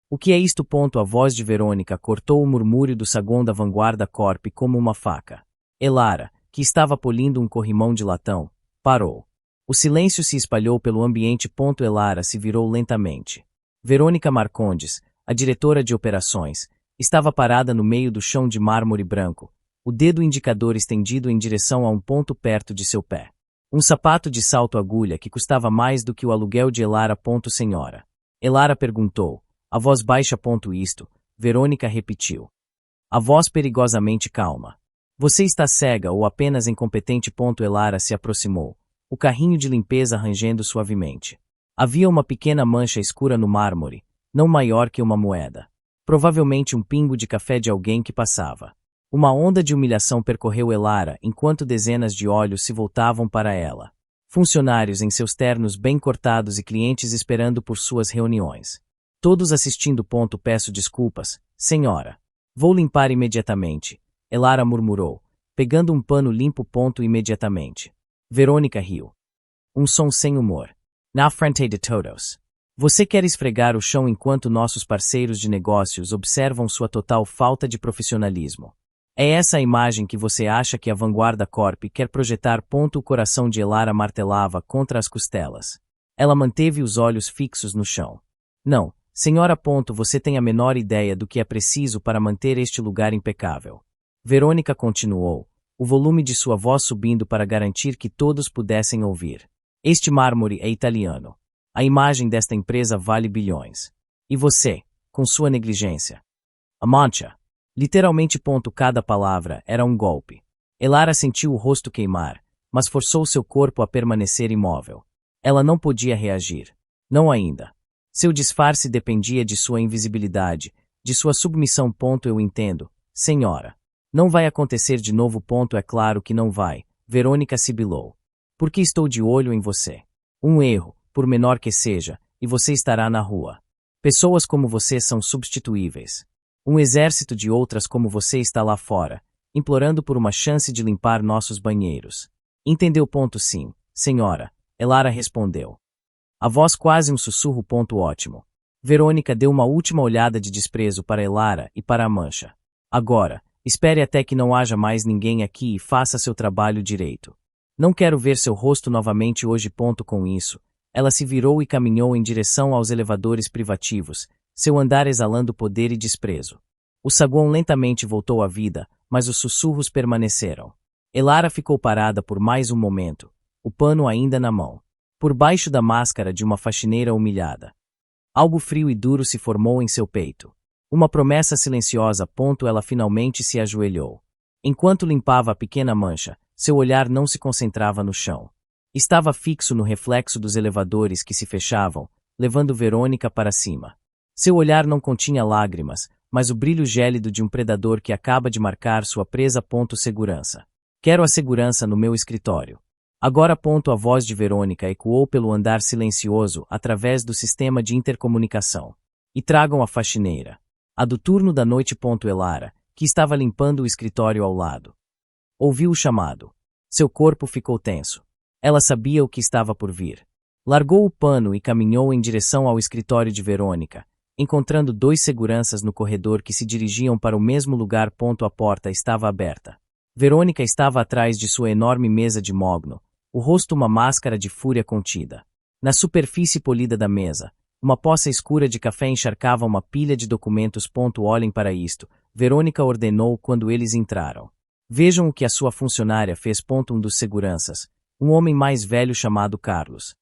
O que é isto? A voz de Verônica cortou o murmúrio do saguão da Vanguarda Corp como uma faca. Elara, que estava polindo um corrimão de latão, parou. O silêncio se espalhou pelo ambiente. Elara se virou lentamente. Verônica Marcondes, a diretora de operações, estava parada no meio do chão de mármore branco, o dedo indicador estendido em direção a um ponto perto de seu pé. Um sapato de salto agulha que custava mais do que o aluguel de Elara. Senhora. Elara perguntou, a voz baixa. Isto, Verônica repetiu. A voz perigosamente calma. Você está cega ou apenas incompetente? Elara se aproximou, o carrinho de limpeza rangendo suavemente. Havia uma pequena mancha escura no mármore, não maior que uma moeda. Provavelmente um pingo de café de alguém que passava. Uma onda de humilhação percorreu Elara enquanto dezenas de olhos se voltavam para ela. Funcionários em seus ternos bem cortados e clientes esperando por suas reuniões. Todos assistindo. Peço desculpas, senhora. Vou limpar imediatamente, Elara murmurou, pegando um pano limpo. Imediatamente. Verônica riu. Um som sem humor. Na frente de todos. Você quer esfregar o chão enquanto nossos parceiros de negócios observam sua total falta de profissionalismo. É essa a imagem que você acha que a Vanguarda Corp quer projetar? O coração de Elara martelava contra as costelas. Ela manteve os olhos fixos no chão. Não, senhora. Você tem a menor ideia do que é preciso para manter este lugar impecável. Verônica continuou, o volume de sua voz subindo para garantir que todos pudessem ouvir. Este mármore é italiano. A imagem desta empresa vale bilhões. E você, com sua negligência. A mancha. Literalmente. Cada palavra era um golpe. Elara sentiu o rosto queimar, mas forçou seu corpo a permanecer imóvel. Ela não podia reagir. Não ainda. Seu disfarce dependia de sua invisibilidade, de sua submissão. Eu entendo, senhora. Não vai acontecer de novo. É claro que não vai, Verônica sibilou. Porque estou de olho em você. Um erro, por menor que seja, e você estará na rua. Pessoas como você são substituíveis. Um exército de outras como você está lá fora, implorando por uma chance de limpar nossos banheiros. Entendeu? Sim, senhora, Elara respondeu. A voz quase um sussurro. Ótimo. Verônica deu uma última olhada de desprezo para Elara e para a mancha. Agora, espere até que não haja mais ninguém aqui e faça seu trabalho direito. Não quero ver seu rosto novamente hoje. Com isso, ela se virou e caminhou em direção aos elevadores privativos, seu andar exalando poder e desprezo. O saguão lentamente voltou à vida, mas os sussurros permaneceram. Elara ficou parada por mais um momento, o pano ainda na mão, por baixo da máscara de uma faxineira humilhada. Algo frio e duro se formou em seu peito. Uma promessa silenciosa. Ela finalmente se ajoelhou. Enquanto limpava a pequena mancha, seu olhar não se concentrava no chão. Estava fixo no reflexo dos elevadores que se fechavam, levando Verônica para cima. Seu olhar não continha lágrimas, mas o brilho gélido de um predador que acaba de marcar sua presa. Segurança. Quero a segurança no meu escritório. Agora. A voz de Verônica ecoou pelo andar silencioso através do sistema de intercomunicação. E tragam a faxineira. A do turno da noite. Elara, que estava limpando o escritório ao lado. Ouviu o chamado. Seu corpo ficou tenso. Ela sabia o que estava por vir. Largou o pano e caminhou em direção ao escritório de Verônica, encontrando 2 seguranças no corredor que se dirigiam para o mesmo lugar. A porta estava aberta. Verônica estava atrás de sua enorme mesa de mogno, o rosto uma máscara de fúria contida. Na superfície polida da mesa, uma poça escura de café encharcava uma pilha de documentos. Olhem para isto, Verônica ordenou quando eles entraram. Vejam o que a sua funcionária fez. Um dos seguranças, um homem mais velho chamado Carlos,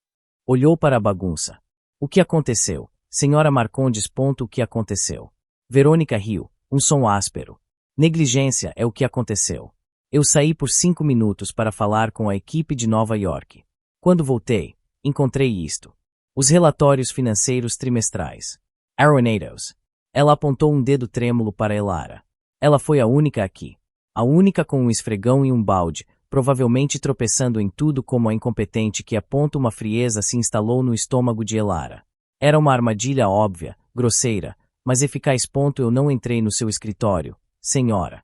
olhou para a bagunça. O que aconteceu, senhora Marcondes? O que aconteceu? Verônica riu, um som áspero. Negligência é o que aconteceu. Eu saí por 5 minutos para falar com a equipe de Nova York. Quando voltei, encontrei isto. Os relatórios financeiros trimestrais. Aronatos. Ela apontou um dedo trêmulo para Elara. Ela foi a única aqui. A única com um esfregão e um balde, provavelmente tropeçando em tudo como a incompetente que aponta. Uma frieza se instalou no estômago de Elara. Era uma armadilha óbvia, grosseira, mas eficaz. Eu não entrei no seu escritório, senhora.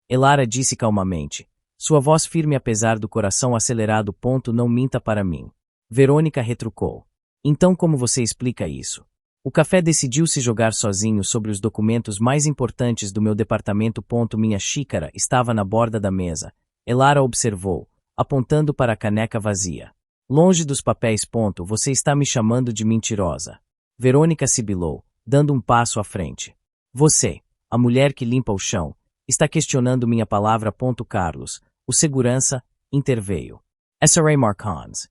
Elara disse calmamente, sua voz firme apesar do coração acelerado. Não minta para mim. Verônica retrucou. Então como você explica isso? O café decidiu se jogar sozinho sobre os documentos mais importantes do meu departamento. Minha xícara estava na borda da mesa. Elara observou, apontando para a caneca vazia. Longe dos papéis. Você está me chamando de mentirosa. Verônica sibilou, dando um passo à frente. Você, a mulher que limpa o chão, está questionando minha palavra. Carlos, o segurança, interveio. SRA Marcons.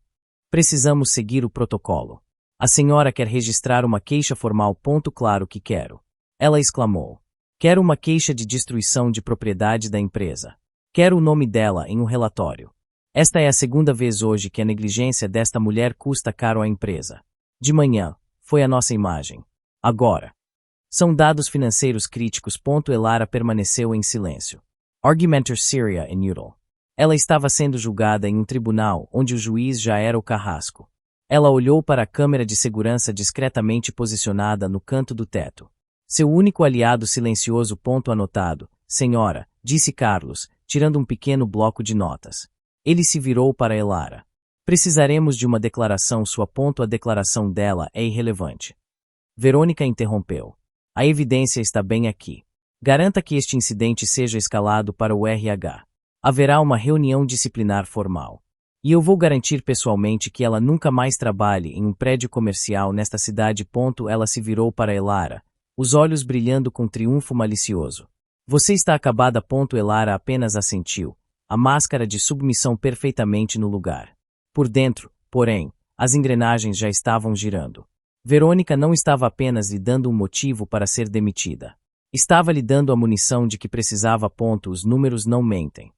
Precisamos seguir o protocolo. A senhora quer registrar uma queixa formal. Claro que quero. Ela exclamou. Quero uma queixa de destruição de propriedade da empresa. Quero o nome dela em um relatório. Esta é a segunda vez hoje que a negligência desta mulher custa caro à empresa. De manhã, foi a nossa imagem. Agora. São dados financeiros críticos. Elara permaneceu em silêncio. Argumenter Syria in Udall. Ela estava sendo julgada em um tribunal onde o juiz já era o carrasco. Ela olhou para a câmera de segurança discretamente posicionada no canto do teto. Seu único aliado silencioso. Anotado, senhora, disse Carlos, tirando um pequeno bloco de notas. Ele se virou para Elara. Precisaremos de uma declaração. A declaração dela é irrelevante. Verônica interrompeu. A evidência está bem aqui. Garanta que este incidente seja escalado para o RH. Haverá uma reunião disciplinar formal. E eu vou garantir pessoalmente que ela nunca mais trabalhe em um prédio comercial nesta cidade. Ela se virou para Elara, os olhos brilhando com triunfo malicioso. Você está acabada. Elara apenas assentiu, a máscara de submissão perfeitamente no lugar. Por dentro, porém, as engrenagens já estavam girando. Verônica não estava apenas lhe dando um motivo para ser demitida. Estava lhe dando a munição de que precisava. Os números não mentem.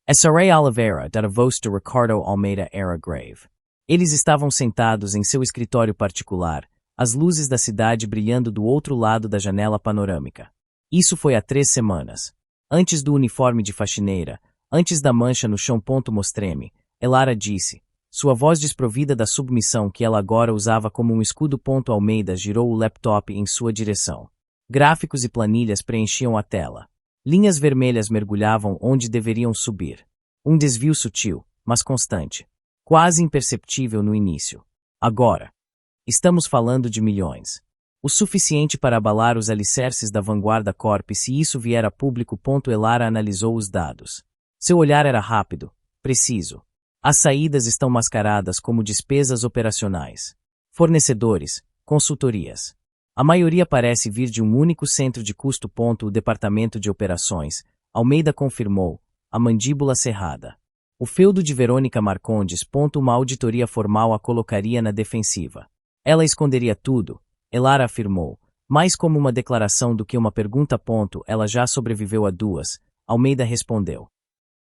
SRA Oliveira da voz de Ricardo Almeida era grave. Eles estavam sentados em seu escritório particular, as luzes da cidade brilhando do outro lado da janela panorâmica. Isso foi há 3 semanas. Antes do uniforme de faxineira, antes da mancha no chão. Mostreme, Elara disse, sua voz desprovida da submissão que ela agora usava como um escudo. Almeida girou o laptop em sua direção. Gráficos e planilhas preenchiam a tela. Linhas vermelhas mergulhavam onde deveriam subir. Um desvio sutil, mas constante. Quase imperceptível no início. Agora. Estamos falando de milhões. O suficiente para abalar os alicerces da Vanguarda Corp se isso vier a público. Elara analisou os dados. Seu olhar era rápido, preciso. As saídas estão mascaradas como despesas operacionais. Fornecedores, consultorias. A maioria parece vir de um único centro de custo. O departamento de operações, Almeida confirmou, a mandíbula cerrada. O feudo de Verônica Marcondes. Uma auditoria formal a colocaria na defensiva. Ela esconderia tudo, Elara afirmou, mais como uma declaração do que uma pergunta. Ela já sobreviveu a 2, Almeida respondeu.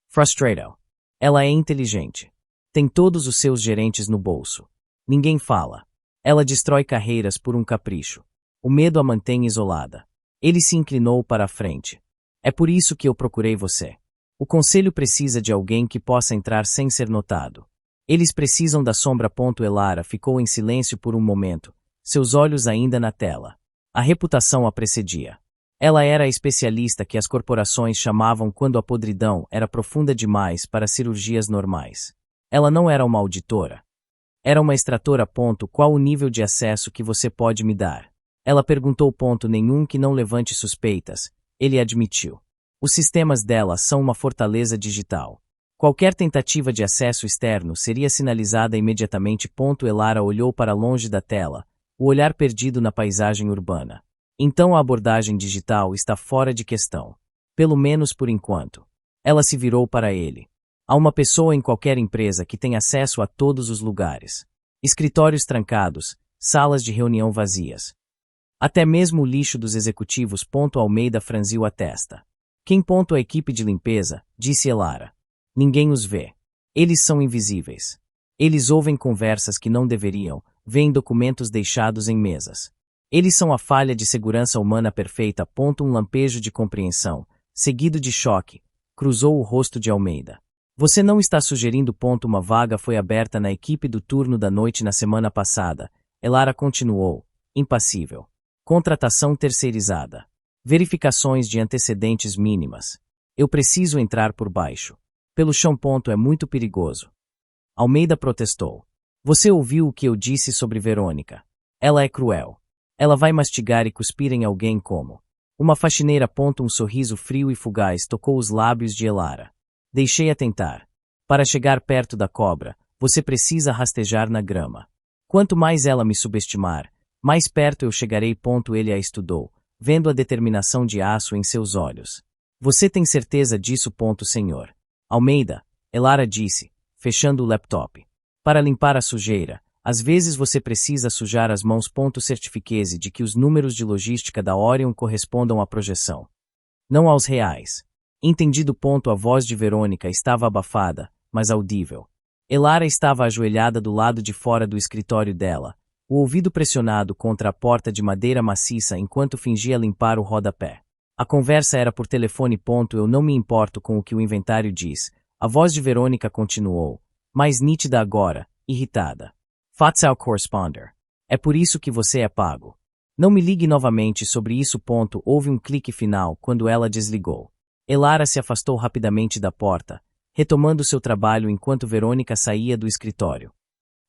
Frustrado. Ela é inteligente. Tem todos os seus gerentes no bolso. Ninguém fala. Ela destrói carreiras por um capricho. O medo a mantém isolada. Ele se inclinou para a frente. É por isso que eu procurei você. O conselho precisa de alguém que possa entrar sem ser notado. Eles precisam da sombra. Elara ficou em silêncio por um momento, seus olhos ainda na tela. A reputação a precedia. Ela era a especialista que as corporações chamavam quando a podridão era profunda demais para cirurgias normais. Ela não era uma auditora. Era uma extratora. Qual o nível de acesso que você pode me dar? Ela perguntou. Nenhum que não levante suspeitas. Ele admitiu. Os sistemas dela são uma fortaleza digital. Qualquer tentativa de acesso externo seria sinalizada imediatamente. Elara olhou para longe da tela, o olhar perdido na paisagem urbana. Então a abordagem digital está fora de questão. Pelo menos por enquanto. Ela se virou para ele. Há uma pessoa em qualquer empresa que tem acesso a todos os lugares. Escritórios trancados, salas de reunião vazias. Até mesmo o lixo dos executivos. Almeida franziu a testa. Quem? A equipe de limpeza, disse Elara. Ninguém os vê. Eles são invisíveis. Eles ouvem conversas que não deveriam, veem documentos deixados em mesas. Eles são a falha de segurança humana perfeita. Um lampejo de compreensão, seguido de choque, cruzou o rosto de Almeida. Você não está sugerindo. Uma vaga foi aberta na equipe do turno da noite na semana passada. Elara continuou, impassível. Contratação terceirizada. Verificações de antecedentes mínimas. Eu preciso entrar por baixo. Pelo chão. É muito perigoso. Almeida protestou. Você ouviu o que eu disse sobre Verônica. Ela é cruel. Ela vai mastigar e cuspir em alguém como. Uma faxineira. Um sorriso frio e fugaz tocou os lábios de Elara. Deixei-a tentar. Para chegar perto da cobra, você precisa rastejar na grama. Quanto mais ela me subestimar, mais perto eu chegarei. Ele a estudou, vendo a determinação de aço em seus olhos. Você tem certeza disso? Senhor Almeida, Elara disse, fechando o laptop. Para limpar a sujeira, às vezes você precisa sujar as mãos. Certifique-se de que os números de logística da Orion correspondam à projeção, não aos reais. Entendido. A voz de Verônica estava abafada, mas audível. Elara estava ajoelhada do lado de fora do escritório dela, o ouvido pressionado contra a porta de madeira maciça enquanto fingia limpar o rodapé. A conversa era por telefone. Eu não me importo com o que o inventário diz. A voz de Verônica continuou, mais nítida agora, irritada. Fatsal Corresponder. É por isso que você é pago. Não me ligue novamente sobre isso. Houve um clique final quando ela desligou. Elara se afastou rapidamente da porta, retomando seu trabalho enquanto Verônica saía do escritório,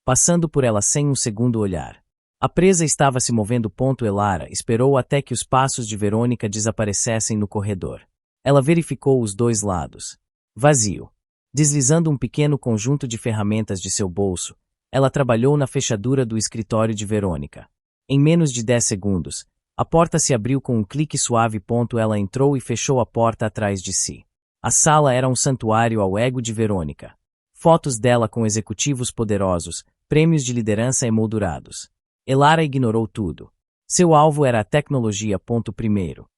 passando por ela sem um segundo olhar. A presa estava se movendo. Elara esperou até que os passos de Verônica desaparecessem no corredor. Ela verificou os dois lados. Vazio. Deslizando um pequeno conjunto de ferramentas de seu bolso, ela trabalhou na fechadura do escritório de Verônica. Em menos de 10 segundos, a porta se abriu com um clique suave. Ela entrou e fechou a porta atrás de si. A sala era um santuário ao ego de Verônica. Fotos dela com executivos poderosos, prêmios de liderança emoldurados. Elara ignorou tudo. Seu alvo era a tecnologia. Primeiro,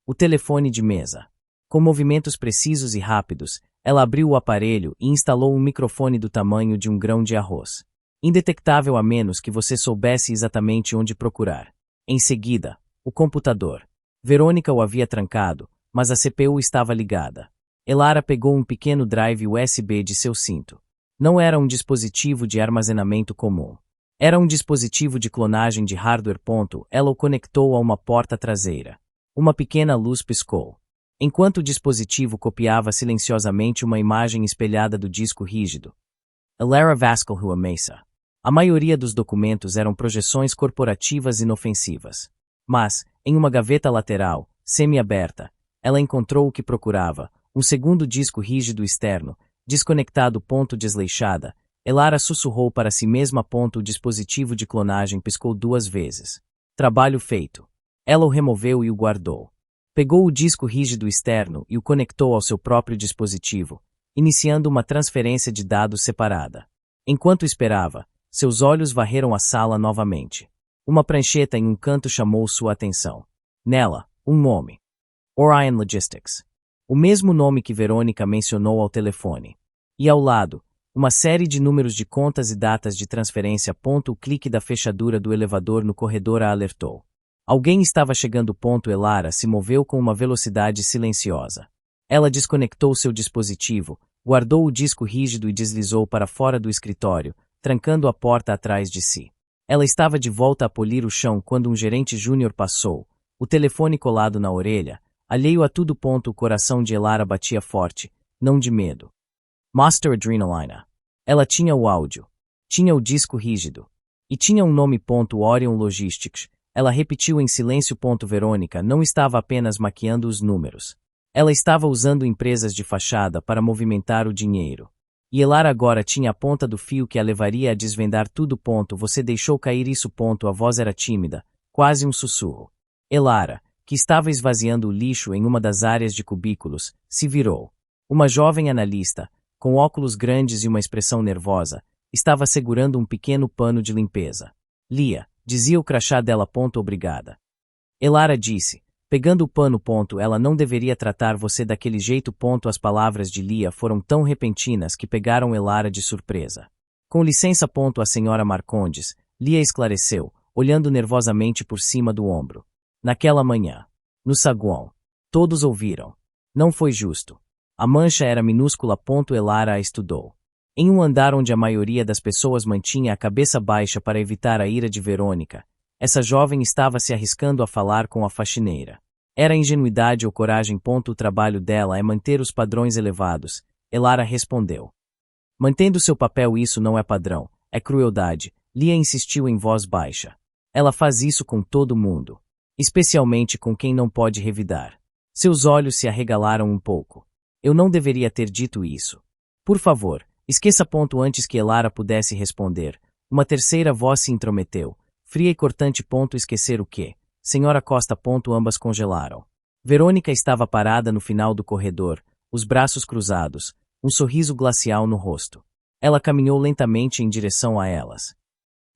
o telefone de mesa. Com movimentos precisos e rápidos, ela abriu o aparelho e instalou um microfone do tamanho de um grão de arroz. Indetectável a menos que você soubesse exatamente onde procurar. Em seguida, o computador. Verônica o havia trancado, mas a CPU estava ligada. Elara pegou um pequeno drive USB de seu cinto. Não era um dispositivo de armazenamento comum. Era um dispositivo de clonagem de hardware. Ela o conectou a uma porta traseira. Uma pequena luz piscou. Enquanto o dispositivo copiava silenciosamente uma imagem espelhada do disco rígido. Elara vasculhou a mesa. A maioria dos documentos eram projeções corporativas inofensivas. Mas, em uma gaveta lateral, semi-aberta, ela encontrou o que procurava, um segundo disco rígido externo, desconectado. Desleixada, Elara sussurrou para si mesma. O dispositivo de clonagem piscou 2 vezes. Trabalho feito. Ela o removeu e o guardou. Pegou o disco rígido externo e o conectou ao seu próprio dispositivo, iniciando uma transferência de dados separada. Enquanto esperava, seus olhos varreram a sala novamente. Uma prancheta em um canto chamou sua atenção. Nela, um nome. Orion Logistics. O mesmo nome que Verônica mencionou ao telefone. E ao lado, uma série de números de contas e datas de transferência. O clique da fechadura do elevador no corredor a alertou. Alguém estava chegando. Elara se moveu com uma velocidade silenciosa. Ela desconectou seu dispositivo, guardou o disco rígido e deslizou para fora do escritório, trancando a porta atrás de si. Ela estava de volta a polir o chão quando um gerente júnior passou, o telefone colado na orelha, alheio a tudo. O coração de Elara batia forte, não de medo. Master Adrenalina. Ela tinha o áudio, tinha o disco rígido, e tinha um nome. Orion Logistics. Ela repetiu em silêncio. Verônica não estava apenas maquiando os números. Ela estava usando empresas de fachada para movimentar o dinheiro. E Elara agora tinha a ponta do fio que a levaria a desvendar tudo. Você deixou cair isso. A voz era tímida, quase um sussurro. Elara, que estava esvaziando o lixo em uma das áreas de cubículos, se virou. Uma jovem analista, com óculos grandes e uma expressão nervosa, estava segurando um pequeno pano de limpeza. Lia, dizia o crachá dela. Obrigada. Elara disse, pegando o pano. Ela não deveria tratar você daquele jeito. As palavras de Lia foram tão repentinas que pegaram Elara de surpresa. Com licença. A senhora Marcondes, Lia esclareceu, olhando nervosamente por cima do ombro. Naquela manhã, no saguão, todos ouviram. Não foi justo. A mancha era minúscula. Elara a estudou. Em um andar onde a maioria das pessoas mantinha a cabeça baixa para evitar a ira de Verônica, essa jovem estava se arriscando a falar com a faxineira. Era ingenuidade ou coragem? O trabalho dela é manter os padrões elevados, Elara respondeu. Mantendo seu papel. Isso não é padrão, é crueldade, Lia insistiu em voz baixa. Ela faz isso com todo mundo. Especialmente com quem não pode revidar. Seus olhos se arregalaram um pouco. Eu não deveria ter dito isso. Por favor, esqueça ponto antes que Elara pudesse responder. Uma terceira voz se intrometeu. Fria e cortante ponto esquecer o quê? Senhora Costa ponto ambas congelaram. Verônica estava parada no final do corredor, os braços cruzados, um sorriso glacial no rosto. Ela caminhou lentamente em direção a elas.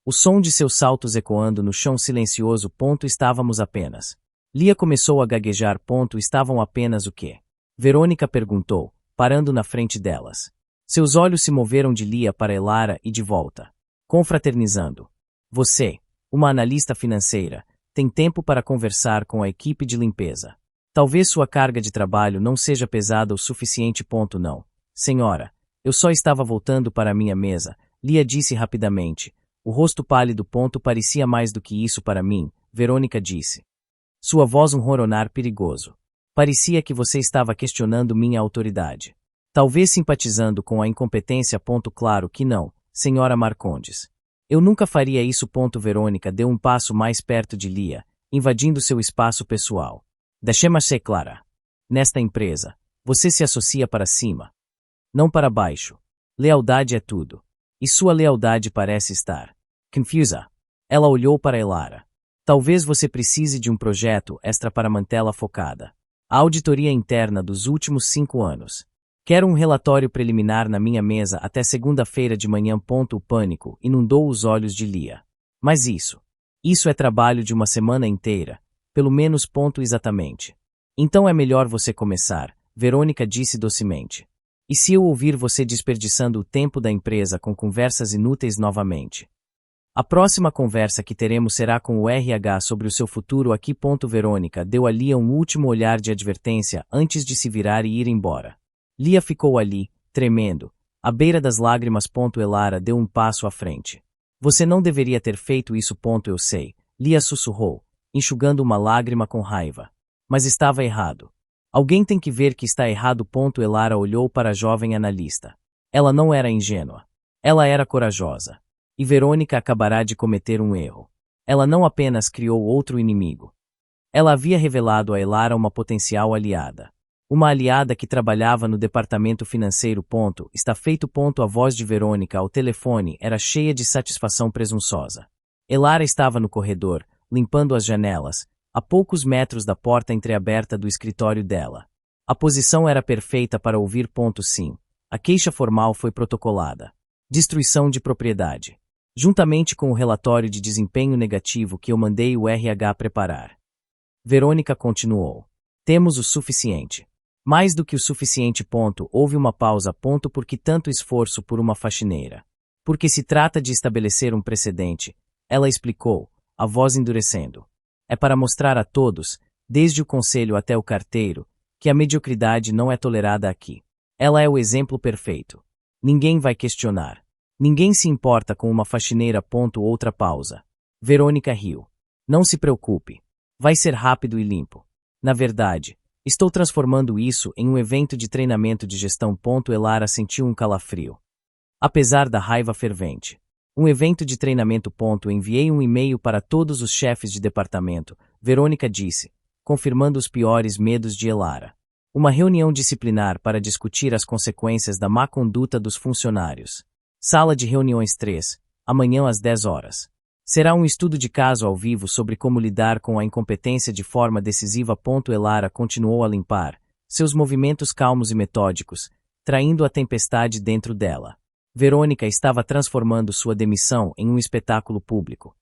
O som de seus saltos ecoando no chão silencioso ponto estávamos apenas. Lia começou a gaguejar ponto estavam apenas o quê? Verônica perguntou, parando na frente delas. Seus olhos se moveram de Lia para Elara e de volta. Confraternizando. Você, uma analista financeira, tem tempo para conversar com a equipe de limpeza. Talvez sua carga de trabalho não seja pesada o suficiente. Não. Senhora, eu só estava voltando para a minha mesa, Lia disse rapidamente. O rosto pálido parecia mais do que isso para mim, Verônica disse. Sua voz um roronar perigoso. Parecia que você estava questionando minha autoridade. Talvez simpatizando com a incompetência. Claro que não, senhora Marcondes. Eu nunca faria isso. Verônica deu um passo mais perto de Lia, invadindo seu espaço pessoal. Deixe-me ser clara. Nesta empresa, você se associa para cima, não para baixo. Lealdade é tudo. E sua lealdade parece estar confusa. Ela olhou para Elara. Talvez você precise de um projeto extra para mantê-la focada. A auditoria interna dos últimos 5 anos. Quero um relatório preliminar na minha mesa até segunda-feira de manhã. O pânico inundou os olhos de Lia. Mas isso é trabalho de uma semana inteira, pelo menos. Exatamente. Então é melhor você começar, Verônica disse docemente. E se eu ouvir você desperdiçando o tempo da empresa com conversas inúteis novamente? A próxima conversa que teremos será com o RH sobre o seu futuro aqui. Verônica deu a Lia um último olhar de advertência antes de se virar e ir embora. Lia ficou ali, tremendo, à beira das lágrimas. Elara deu um passo à frente. Você não deveria ter feito isso. Eu sei, Lia sussurrou, enxugando uma lágrima com raiva. Mas estava errado. Alguém tem que ver que está errado. Elara olhou para a jovem analista. Ela não era ingênua. Ela era corajosa. E Verônica acabará de cometer um erro. Ela não apenas criou outro inimigo. Ela havia revelado a Elara uma potencial aliada. Uma aliada que trabalhava no departamento financeiro. Está feito. A voz de Verônica ao telefone era cheia de satisfação presunçosa. Elara estava no corredor, limpando as janelas, a poucos metros da porta entreaberta do escritório dela. A posição era perfeita para ouvir. Sim. A queixa formal foi protocolada. Destruição de propriedade. Juntamente com o relatório de desempenho negativo que eu mandei o RH preparar. Verônica continuou. Temos o suficiente. Mais do que o suficiente. Houve uma pausa. Por que tanto esforço por uma faxineira? Porque se trata de estabelecer um precedente, ela explicou, a voz endurecendo. É para mostrar a todos, desde o conselho até o carteiro, que a mediocridade não é tolerada aqui. Ela é o exemplo perfeito. Ninguém vai questionar. Ninguém se importa com uma faxineira. Outra pausa. Verônica riu. Não se preocupe. Vai ser rápido e limpo. Na verdade, estou transformando isso em um evento de treinamento de gestão. Elara sentiu um calafrio. Apesar da raiva fervente. Um evento de treinamento. Enviei um e-mail para todos os chefes de departamento, Verônica disse, confirmando os piores medos de Elara. Uma reunião disciplinar para discutir as consequências da má conduta dos funcionários. Sala de reuniões 3, amanhã às 10 horas. Será um estudo de caso ao vivo sobre como lidar com a incompetência de forma decisiva. Elara continuou a limpar, seus movimentos calmos e metódicos, traindo a tempestade dentro dela. Verônica estava transformando sua demissão em um espetáculo público.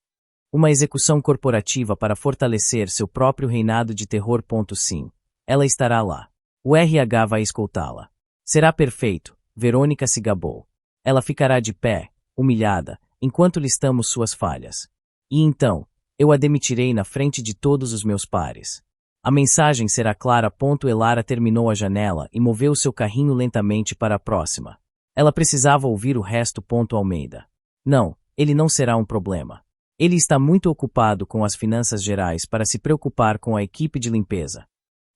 Uma execução corporativa para fortalecer seu próprio reinado de terror. Sim. Ela estará lá. O RH vai escoltá-la. Será perfeito, Verônica se gabou. Ela ficará de pé, humilhada, enquanto listamos suas falhas. E então, eu a demitirei na frente de todos os meus pares. A mensagem será clara. Elara terminou a janela e moveu seu carrinho lentamente para a próxima. Ela precisava ouvir o resto. Almeida. Não, ele não será um problema. Ele está muito ocupado com as finanças gerais para se preocupar com a equipe de limpeza.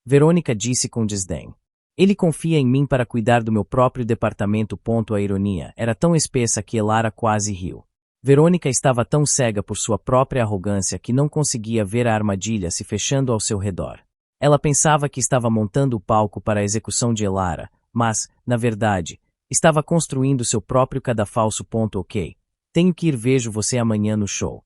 Verônica disse com desdém. Ele confia em mim para cuidar do meu próprio departamento. A ironia era tão espessa que Elara quase riu. Verônica estava tão cega por sua própria arrogância que não conseguia ver a armadilha se fechando ao seu redor. Ela pensava que estava montando o palco para a execução de Elara, mas, na verdade, estava construindo seu próprio cadafalso. Ok. Tenho que ir, vejo você amanhã no show.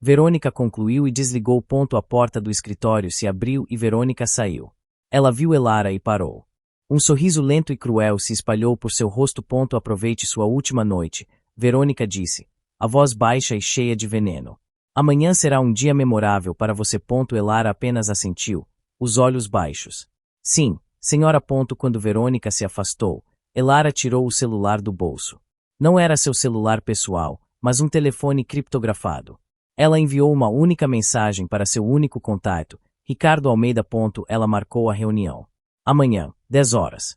Verônica concluiu e desligou. A porta do escritório se abriu e Verônica saiu. Ela viu Elara e parou. Um sorriso lento e cruel se espalhou por seu rosto. Aproveite sua última noite, Verônica disse, a voz baixa e cheia de veneno. Amanhã será um dia memorável para você. Elara apenas assentiu, os olhos baixos. Sim, senhora. Quando Verônica se afastou, Elara tirou o celular do bolso. Não era seu celular pessoal, mas um telefone criptografado. Ela enviou uma única mensagem para seu único contato, Ricardo Almeida. Ela marcou a reunião. Amanhã, 10 horas.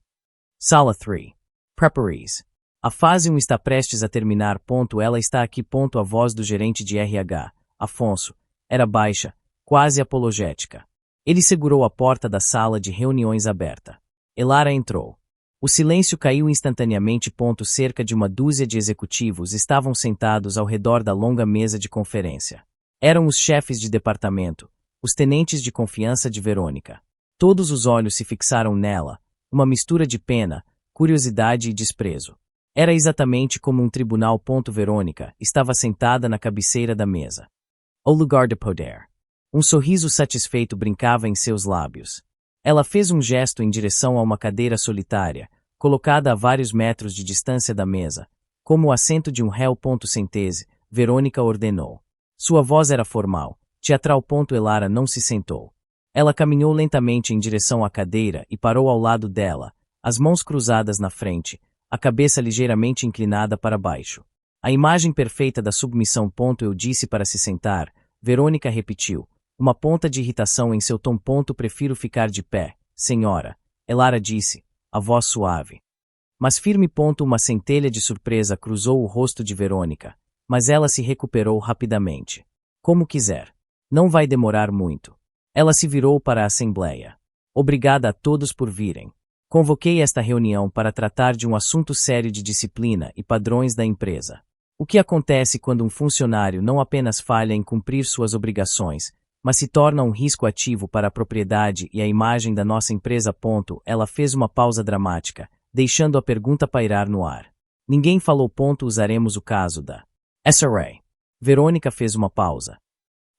Sala 3. Prepararies. A fase 1 está prestes a terminar. Ela está aqui. A voz do gerente de RH, Afonso, era baixa, quase apologética. Ele segurou a porta da sala de reuniões aberta. Elara entrou. O silêncio caiu instantaneamente. Cerca de uma dúzia de executivos estavam sentados ao redor da longa mesa de conferência. Eram os chefes de departamento, os tenentes de confiança de Verônica. Todos os olhos se fixaram nela, uma mistura de pena, curiosidade e desprezo. Era exatamente como um tribunal. Verônica estava sentada na cabeceira da mesa. O lugar de poder. Um sorriso satisfeito brincava em seus lábios. Ela fez um gesto em direção a uma cadeira solitária, colocada a vários metros de distância da mesa, como o assento de um réu. Sente-se, Verônica ordenou. Sua voz era formal, teatral. Elara não se sentou. Ela caminhou lentamente em direção à cadeira e parou ao lado dela, as mãos cruzadas na frente, a cabeça ligeiramente inclinada para baixo. A imagem perfeita da submissão. Eu disse para se sentar, Verônica repetiu, uma ponta de irritação em seu tom. Prefiro ficar de pé, senhora, Elara disse, a voz suave. Mas firme. Uma centelha de surpresa cruzou o rosto de Verônica, mas ela se recuperou rapidamente. Como quiser. Não vai demorar muito. Ela se virou para a assembleia. Obrigada a todos por virem. Convoquei esta reunião para tratar de um assunto sério de disciplina e padrões da empresa. O que acontece quando um funcionário não apenas falha em cumprir suas obrigações, mas se torna um risco ativo para a propriedade e a imagem da nossa empresa. Ela fez uma pausa dramática, deixando a pergunta pairar no ar. Ninguém falou. Usaremos o caso da SRA. Verônica fez uma pausa.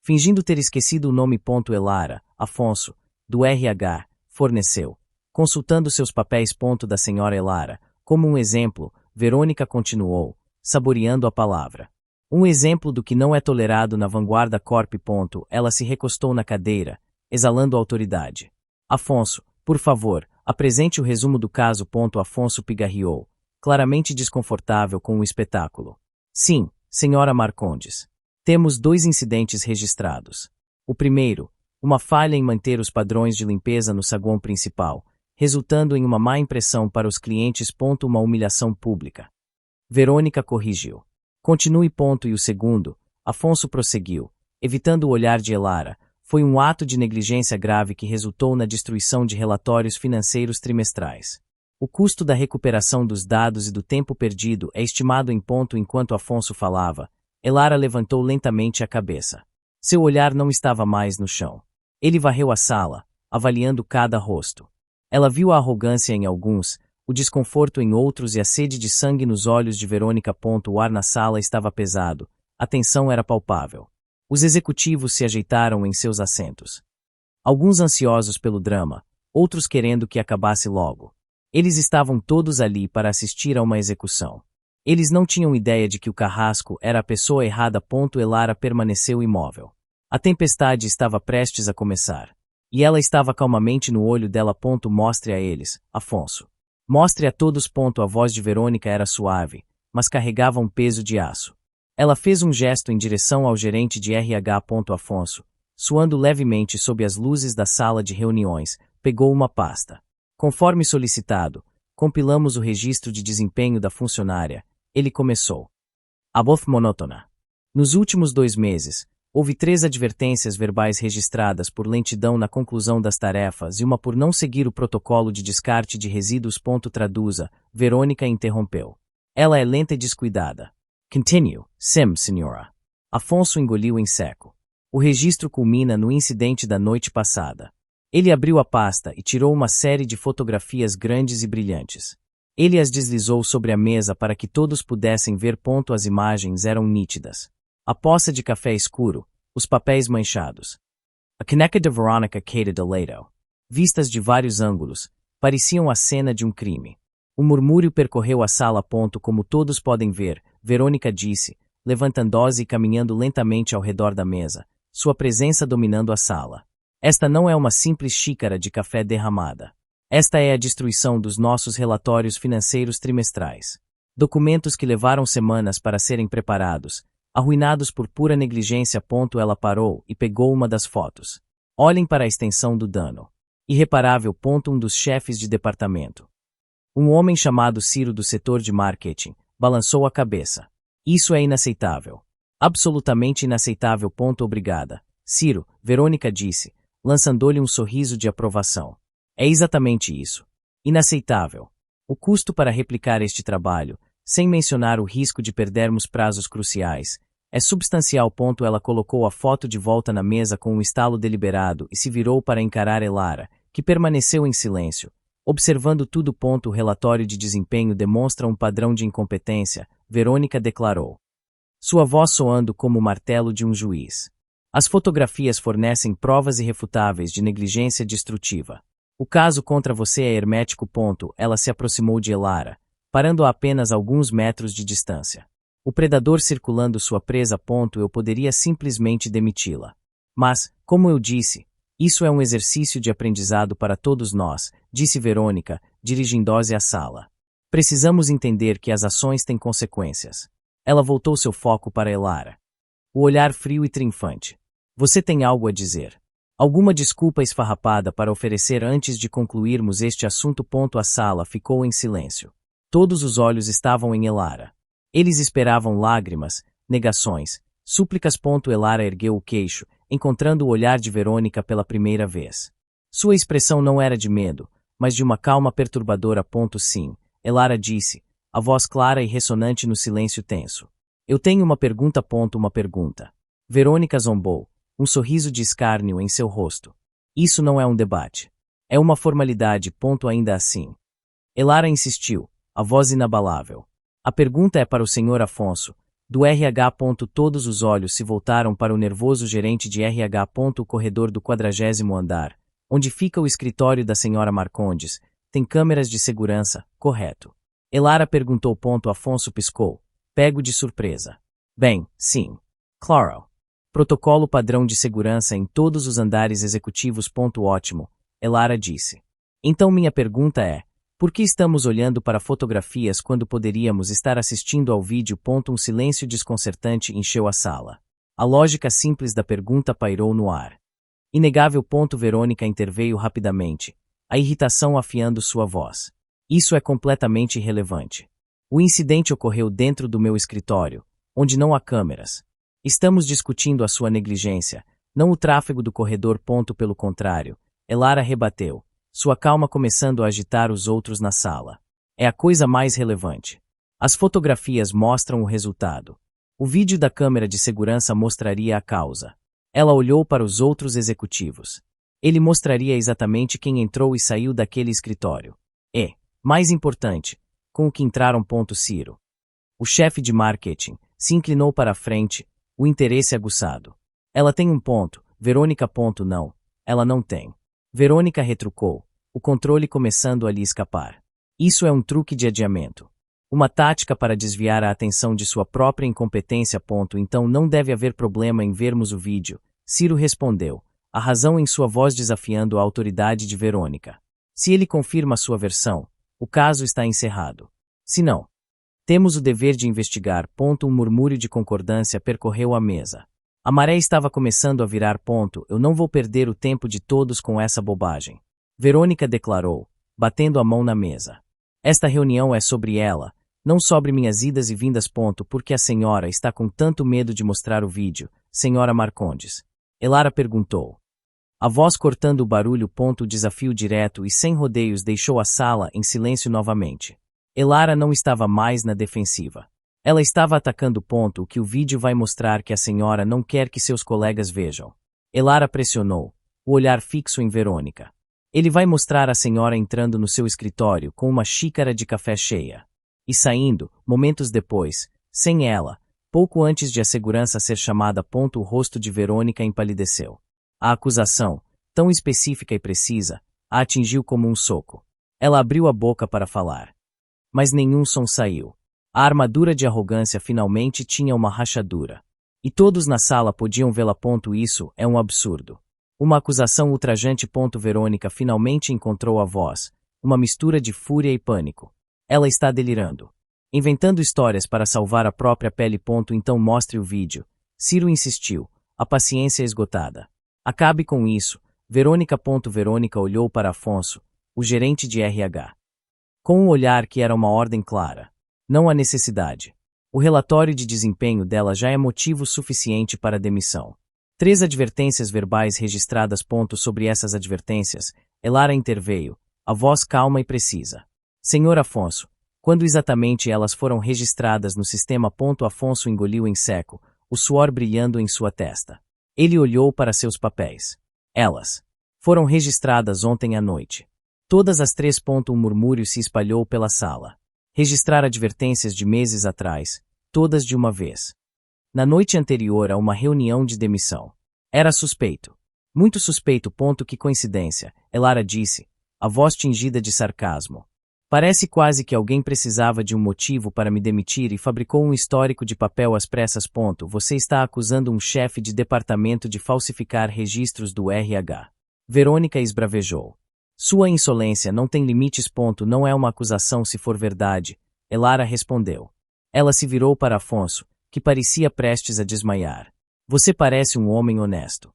Fingindo ter esquecido o nome. Elara, Afonso, do RH, forneceu. Consultando seus papéis. Da senhora Elara, como um exemplo, Verônica continuou, saboreando a palavra. Um exemplo do que não é tolerado na Vanguarda Corp. Ela se recostou na cadeira, exalando autoridade. Afonso, por favor, apresente o resumo do caso. Afonso pigarreou, claramente desconfortável com o espetáculo. Sim, senhora Marcondes. Temos 2 incidentes registrados. O primeiro, uma falha em manter os padrões de limpeza no saguão principal, resultando em uma má impressão para os clientes. Uma humilhação pública. Verônica corrigiu. Continue. E o segundo, Afonso prosseguiu, evitando o olhar de Elara, foi um ato de negligência grave que resultou na destruição de relatórios financeiros trimestrais. O custo da recuperação dos dados e do tempo perdido é estimado em. Enquanto Afonso falava, Elara levantou lentamente a cabeça. Seu olhar não estava mais no chão. Ele varreu a sala, avaliando cada rosto. Ela viu a arrogância em alguns, o desconforto em outros e a sede de sangue nos olhos de Verônica. O ar na sala estava pesado, a tensão era palpável. Os executivos se ajeitaram em seus assentos. Alguns ansiosos pelo drama, outros querendo que acabasse logo. Eles estavam todos ali para assistir a uma execução. Eles não tinham ideia de que o carrasco era a pessoa errada. Elara permaneceu imóvel. A tempestade estava prestes a começar. E ela estava calmamente no olho dela. Mostre a eles, Afonso. Mostre a todos. A voz de Verônica era suave, mas carregava um peso de aço. Ela fez um gesto em direção ao gerente de RH. Afonso, suando levemente sob as luzes da sala de reuniões, pegou uma pasta. Conforme solicitado, compilamos o registro de desempenho da funcionária. Ele começou. A voz monótona. Nos últimos 2 meses, houve 3 advertências verbais registradas por lentidão na conclusão das tarefas e uma por não seguir o protocolo de descarte de resíduos. Traduza, Verônica interrompeu. Ela é lenta e descuidada. Continue, sim, senhora. Afonso engoliu em seco. O registro culmina no incidente da noite passada. Ele abriu a pasta e tirou uma série de fotografias grandes e brilhantes. Ele as deslizou sobre a mesa para que todos pudessem ver. As imagens eram nítidas. A poça de café escuro, os papéis manchados. A caneca de Veronica Cata de Leito. Vistas de vários ângulos, pareciam a cena de um crime. O murmúrio percorreu a sala. Como todos podem ver, Verônica disse, levantando-se e caminhando lentamente ao redor da mesa, sua presença dominando a sala. Esta não é uma simples xícara de café derramada. Esta é a destruição dos nossos relatórios financeiros trimestrais. Documentos que levaram semanas para serem preparados, arruinados por pura negligência. Ela parou e pegou uma das fotos. Olhem para a extensão do dano. Irreparável. Um dos chefes de departamento. Um homem chamado Ciro do setor de marketing balançou a cabeça. Isso é inaceitável. Absolutamente inaceitável. Obrigada, Ciro, Verônica disse, lançando-lhe um sorriso de aprovação. É exatamente isso. Inaceitável. O custo para replicar este trabalho, sem mencionar o risco de perdermos prazos cruciais, é substancial. Ela colocou a foto de volta na mesa com um estalo deliberado e se virou para encarar Elara, que permaneceu em silêncio, observando tudo. O relatório de desempenho demonstra um padrão de incompetência, Verônica declarou. Sua voz soando como o martelo de um juiz. As fotografias fornecem provas irrefutáveis de negligência destrutiva. O caso contra você é hermético. Ela se aproximou de Elara, parando a apenas alguns metros de distância. O predador circulando sua presa. Eu poderia simplesmente demiti-la. Mas, como eu disse, isso é um exercício de aprendizado para todos nós, disse Verônica, dirigindo-se à sala. Precisamos entender que as ações têm consequências. Ela voltou seu foco para Elara. O olhar frio e triunfante. Você tem algo a dizer? Alguma desculpa esfarrapada para oferecer antes de concluirmos este assunto? A sala ficou em silêncio. Todos os olhos estavam em Elara. Eles esperavam lágrimas, negações, súplicas. Elara ergueu o queixo, encontrando o olhar de Verônica pela primeira vez. Sua expressão não era de medo, mas de uma calma perturbadora. Sim, Elara disse, a voz clara e ressonante no silêncio tenso. Eu tenho uma pergunta. Uma pergunta. Verônica zombou, um sorriso de escárnio em seu rosto. Isso não é um debate. É uma formalidade. Ainda assim. Elara insistiu, a voz inabalável. A pergunta é para o Sr. Afonso, do RH. Todos os olhos se voltaram para o nervoso gerente de RH. O corredor do 40º andar, onde fica o escritório da Sra. Marcondes, tem câmeras de segurança, correto? Elara perguntou. Afonso piscou, pego de surpresa. Bem, sim. Claro. Protocolo padrão de segurança em todos os andares executivos. Ótimo, Elara disse. Então minha pergunta é, por que estamos olhando para fotografias quando poderíamos estar assistindo ao vídeo? Um silêncio desconcertante encheu a sala. A lógica simples da pergunta pairou no ar. Inegável. Verônica interveio rapidamente, a irritação afiando sua voz. Isso é completamente irrelevante. O incidente ocorreu dentro do meu escritório, onde não há câmeras. Estamos discutindo a sua negligência, não o tráfego do corredor. Pelo contrário, Elara rebateu, sua calma começando a agitar os outros na sala. É a coisa mais relevante. As fotografias mostram o resultado. O vídeo da câmera de segurança mostraria a causa. Ela olhou para os outros executivos. Ele mostraria exatamente quem entrou e saiu daquele escritório. E, mais importante, com o que entraram. Ciro. O chefe de marketing se inclinou para a frente, o interesse aguçado. Ela tem um ponto, Verônica. Não, ela não tem. Verônica retrucou, o controle começando a lhe escapar. Isso é um truque de adiamento. Uma tática para desviar a atenção de sua própria incompetência. Então não deve haver problema em vermos o vídeo, Ciro respondeu, a razão em sua voz desafiando a autoridade de Verônica. Se ele confirma sua versão, o caso está encerrado. Se não, temos o dever de investigar. Um murmúrio de concordância percorreu a mesa. A maré estava começando a virar. Eu não vou perder o tempo de todos com essa bobagem. Verônica declarou, batendo a mão na mesa. Esta reunião é sobre ela, não sobre minhas idas e vindas. Porque a senhora está com tanto medo de mostrar o vídeo, Sra. Marcondes? Elara perguntou. A voz cortando o barulho. O desafio direto e sem rodeios deixou a sala em silêncio novamente. Elara não estava mais na defensiva. Ela estava atacando o que o vídeo vai mostrar que a senhora não quer que seus colegas vejam. Elara pressionou, o olhar fixo em Verônica. Ele vai mostrar a senhora entrando no seu escritório com uma xícara de café cheia. E saindo, momentos depois, sem ela, pouco antes de a segurança ser chamada. O rosto de Verônica empalideceu. A acusação, tão específica e precisa, a atingiu como um soco. Ela abriu a boca para falar. Mas nenhum som saiu. A armadura de arrogância finalmente tinha uma rachadura. E todos na sala podiam vê-la. Isso é um absurdo. Uma acusação ultrajante. Verônica finalmente encontrou a voz, uma mistura de fúria e pânico. Ela está delirando. Inventando histórias para salvar a própria pele. Então mostre o vídeo. Ciro insistiu, a paciência esgotada. Acabe com isso, Verônica. Verônica olhou para Afonso, o gerente de RH. Com um olhar que era uma ordem clara. Não há necessidade. O relatório de desempenho dela já é motivo suficiente para a demissão. 3 advertências verbais registradas. Sobre essas advertências, Elara interveio, a voz calma e precisa. Senhor Afonso, quando exatamente elas foram registradas no sistema? Afonso engoliu em seco, o suor brilhando em sua testa. Ele olhou para seus papéis. Elas foram registradas ontem à noite. Todas as 3. Um murmúrio se espalhou pela sala. Registrar advertências de meses atrás, todas de uma vez. Na noite anterior a uma reunião de demissão. Era suspeito. Muito suspeito. Que coincidência, Elara disse, a voz tingida de sarcasmo. Parece quase que alguém precisava de um motivo para me demitir e fabricou um histórico de papel às pressas. Você está acusando um chefe de departamento de falsificar registros do RH. Verônica esbravejou. Sua insolência não tem limites. Não é uma acusação se for verdade, Elara respondeu. Ela se virou para Afonso, que parecia prestes a desmaiar. Você parece um homem honesto.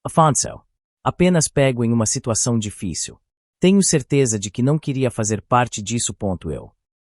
Afonso. Apenas pego em uma situação difícil. Tenho certeza de que não queria fazer parte disso.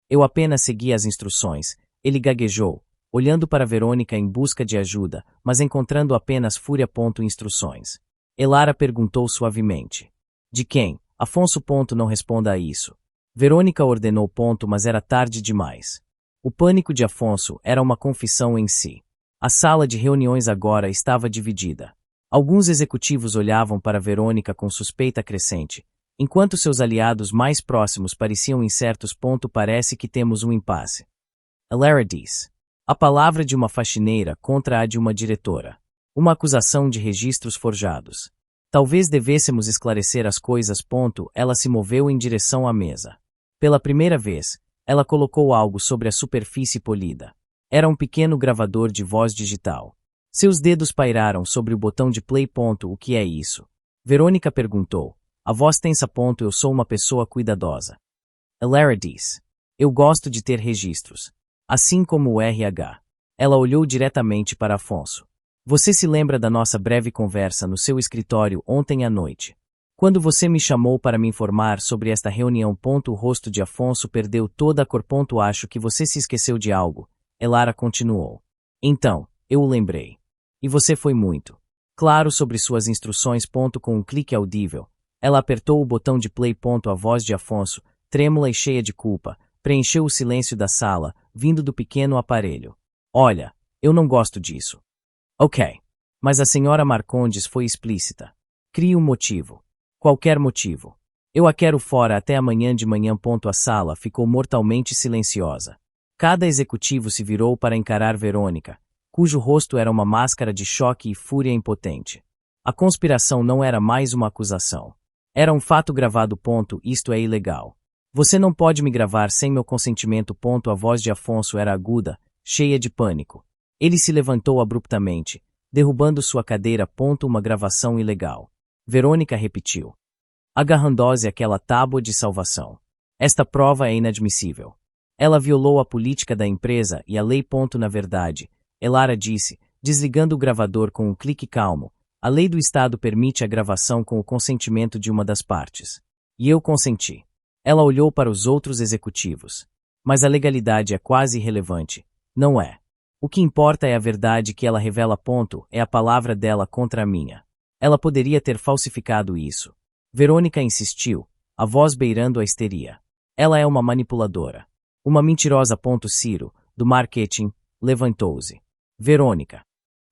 Eu apenas segui as instruções. Ele gaguejou, olhando para Verônica em busca de ajuda, mas encontrando apenas fúria. Instruções. Elara perguntou suavemente. De quem? Afonso. Não responda a isso. Verônica ordenou. Mas era tarde demais. O pânico de Afonso era uma confissão em si. A sala de reuniões agora estava dividida. Alguns executivos olhavam para Verônica com suspeita crescente, enquanto seus aliados mais próximos pareciam incertos. Parece que temos um impasse. Elara disse. A palavra de uma faxineira contra a de uma diretora. Uma acusação de registros forjados. Talvez devêssemos esclarecer as coisas. Ela se moveu em direção à mesa. Pela primeira vez, ela colocou algo sobre a superfície polida. Era um pequeno gravador de voz digital. Seus dedos pairaram sobre o botão de play. O que é isso? Verônica perguntou. A voz tensa. Eu sou uma pessoa cuidadosa. Elara disse. Eu gosto de ter registros. Assim como o RH. Ela olhou diretamente para Afonso. Você se lembra da nossa breve conversa no seu escritório ontem à noite? Quando você me chamou para me informar sobre esta reunião. O rosto de Afonso perdeu toda a cor. Acho que você se esqueceu de algo. Elara continuou. Então, eu o lembrei. E você foi muito claro sobre suas instruções. Com um clique audível, ela apertou o botão de play. A voz de Afonso, trêmula e cheia de culpa, preencheu o silêncio da sala, vindo do pequeno aparelho. Olha, eu não gosto disso. Ok. Mas a senhora Marcondes foi explícita. Crie um motivo. Qualquer motivo. Eu a quero fora até amanhã de manhã. A sala ficou mortalmente silenciosa. Cada executivo se virou para encarar Verônica, cujo rosto era uma máscara de choque e fúria impotente. A conspiração não era mais uma acusação. Era um fato gravado. Isto é ilegal. Você não pode me gravar sem meu consentimento. A voz de Afonso era aguda, cheia de pânico. Ele se levantou abruptamente, derrubando sua cadeira. Uma gravação ilegal. Verônica repetiu. Agarrando-se àquela tábua de salvação. Esta prova é inadmissível. Ela violou a política da empresa e a lei. Na verdade, Elara disse, desligando o gravador com um clique calmo, a lei do Estado permite a gravação com o consentimento de uma das partes. E eu consenti. Ela olhou para os outros executivos. Mas a legalidade é quase irrelevante, não é? O que importa é a verdade que ela revela. É a palavra dela contra a minha. Ela poderia ter falsificado isso. Verônica insistiu, a voz beirando a histeria. Ela é uma manipuladora. Uma mentirosa. Ciro, do marketing, levantou-se. Verônica.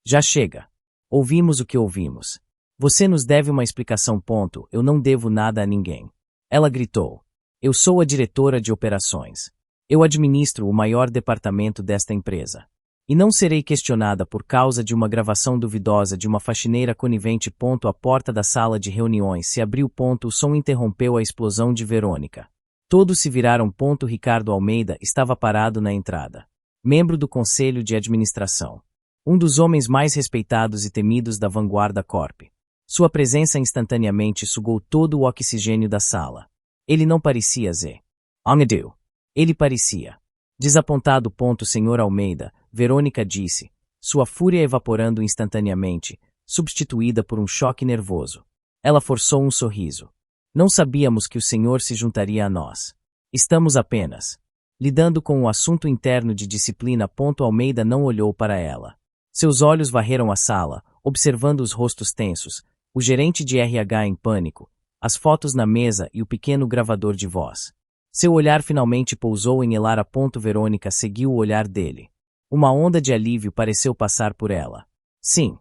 Já chega. Ouvimos o que ouvimos. Você nos deve uma explicação. Eu não devo nada a ninguém. Ela gritou. Eu sou a diretora de operações. Eu administro o maior departamento desta empresa. E não serei questionada por causa de uma gravação duvidosa de uma faxineira conivente. A porta da sala de reuniões se abriu. O som interrompeu a explosão de Verônica. Todos se viraram. Ricardo Almeida estava parado na entrada. Membro do Conselho de Administração. Um dos homens mais respeitados e temidos da Vanguarda Corp. Sua presença instantaneamente sugou todo o oxigênio da sala. Ele não parecia Z. Amadeu. Ele parecia desapontado. Senhor Almeida, Verônica disse, sua fúria evaporando instantaneamente, substituída por um choque nervoso. Ela forçou um sorriso. Não sabíamos que o senhor se juntaria a nós. Estamos apenas lidando com o assunto interno de disciplina. Almeida não olhou para ela. Seus olhos varreram a sala, observando os rostos tensos, o gerente de RH em pânico, as fotos na mesa e o pequeno gravador de voz. Seu olhar finalmente pousou em Elara. Verônica seguiu o olhar dele. Uma onda de alívio pareceu passar por ela. Sim.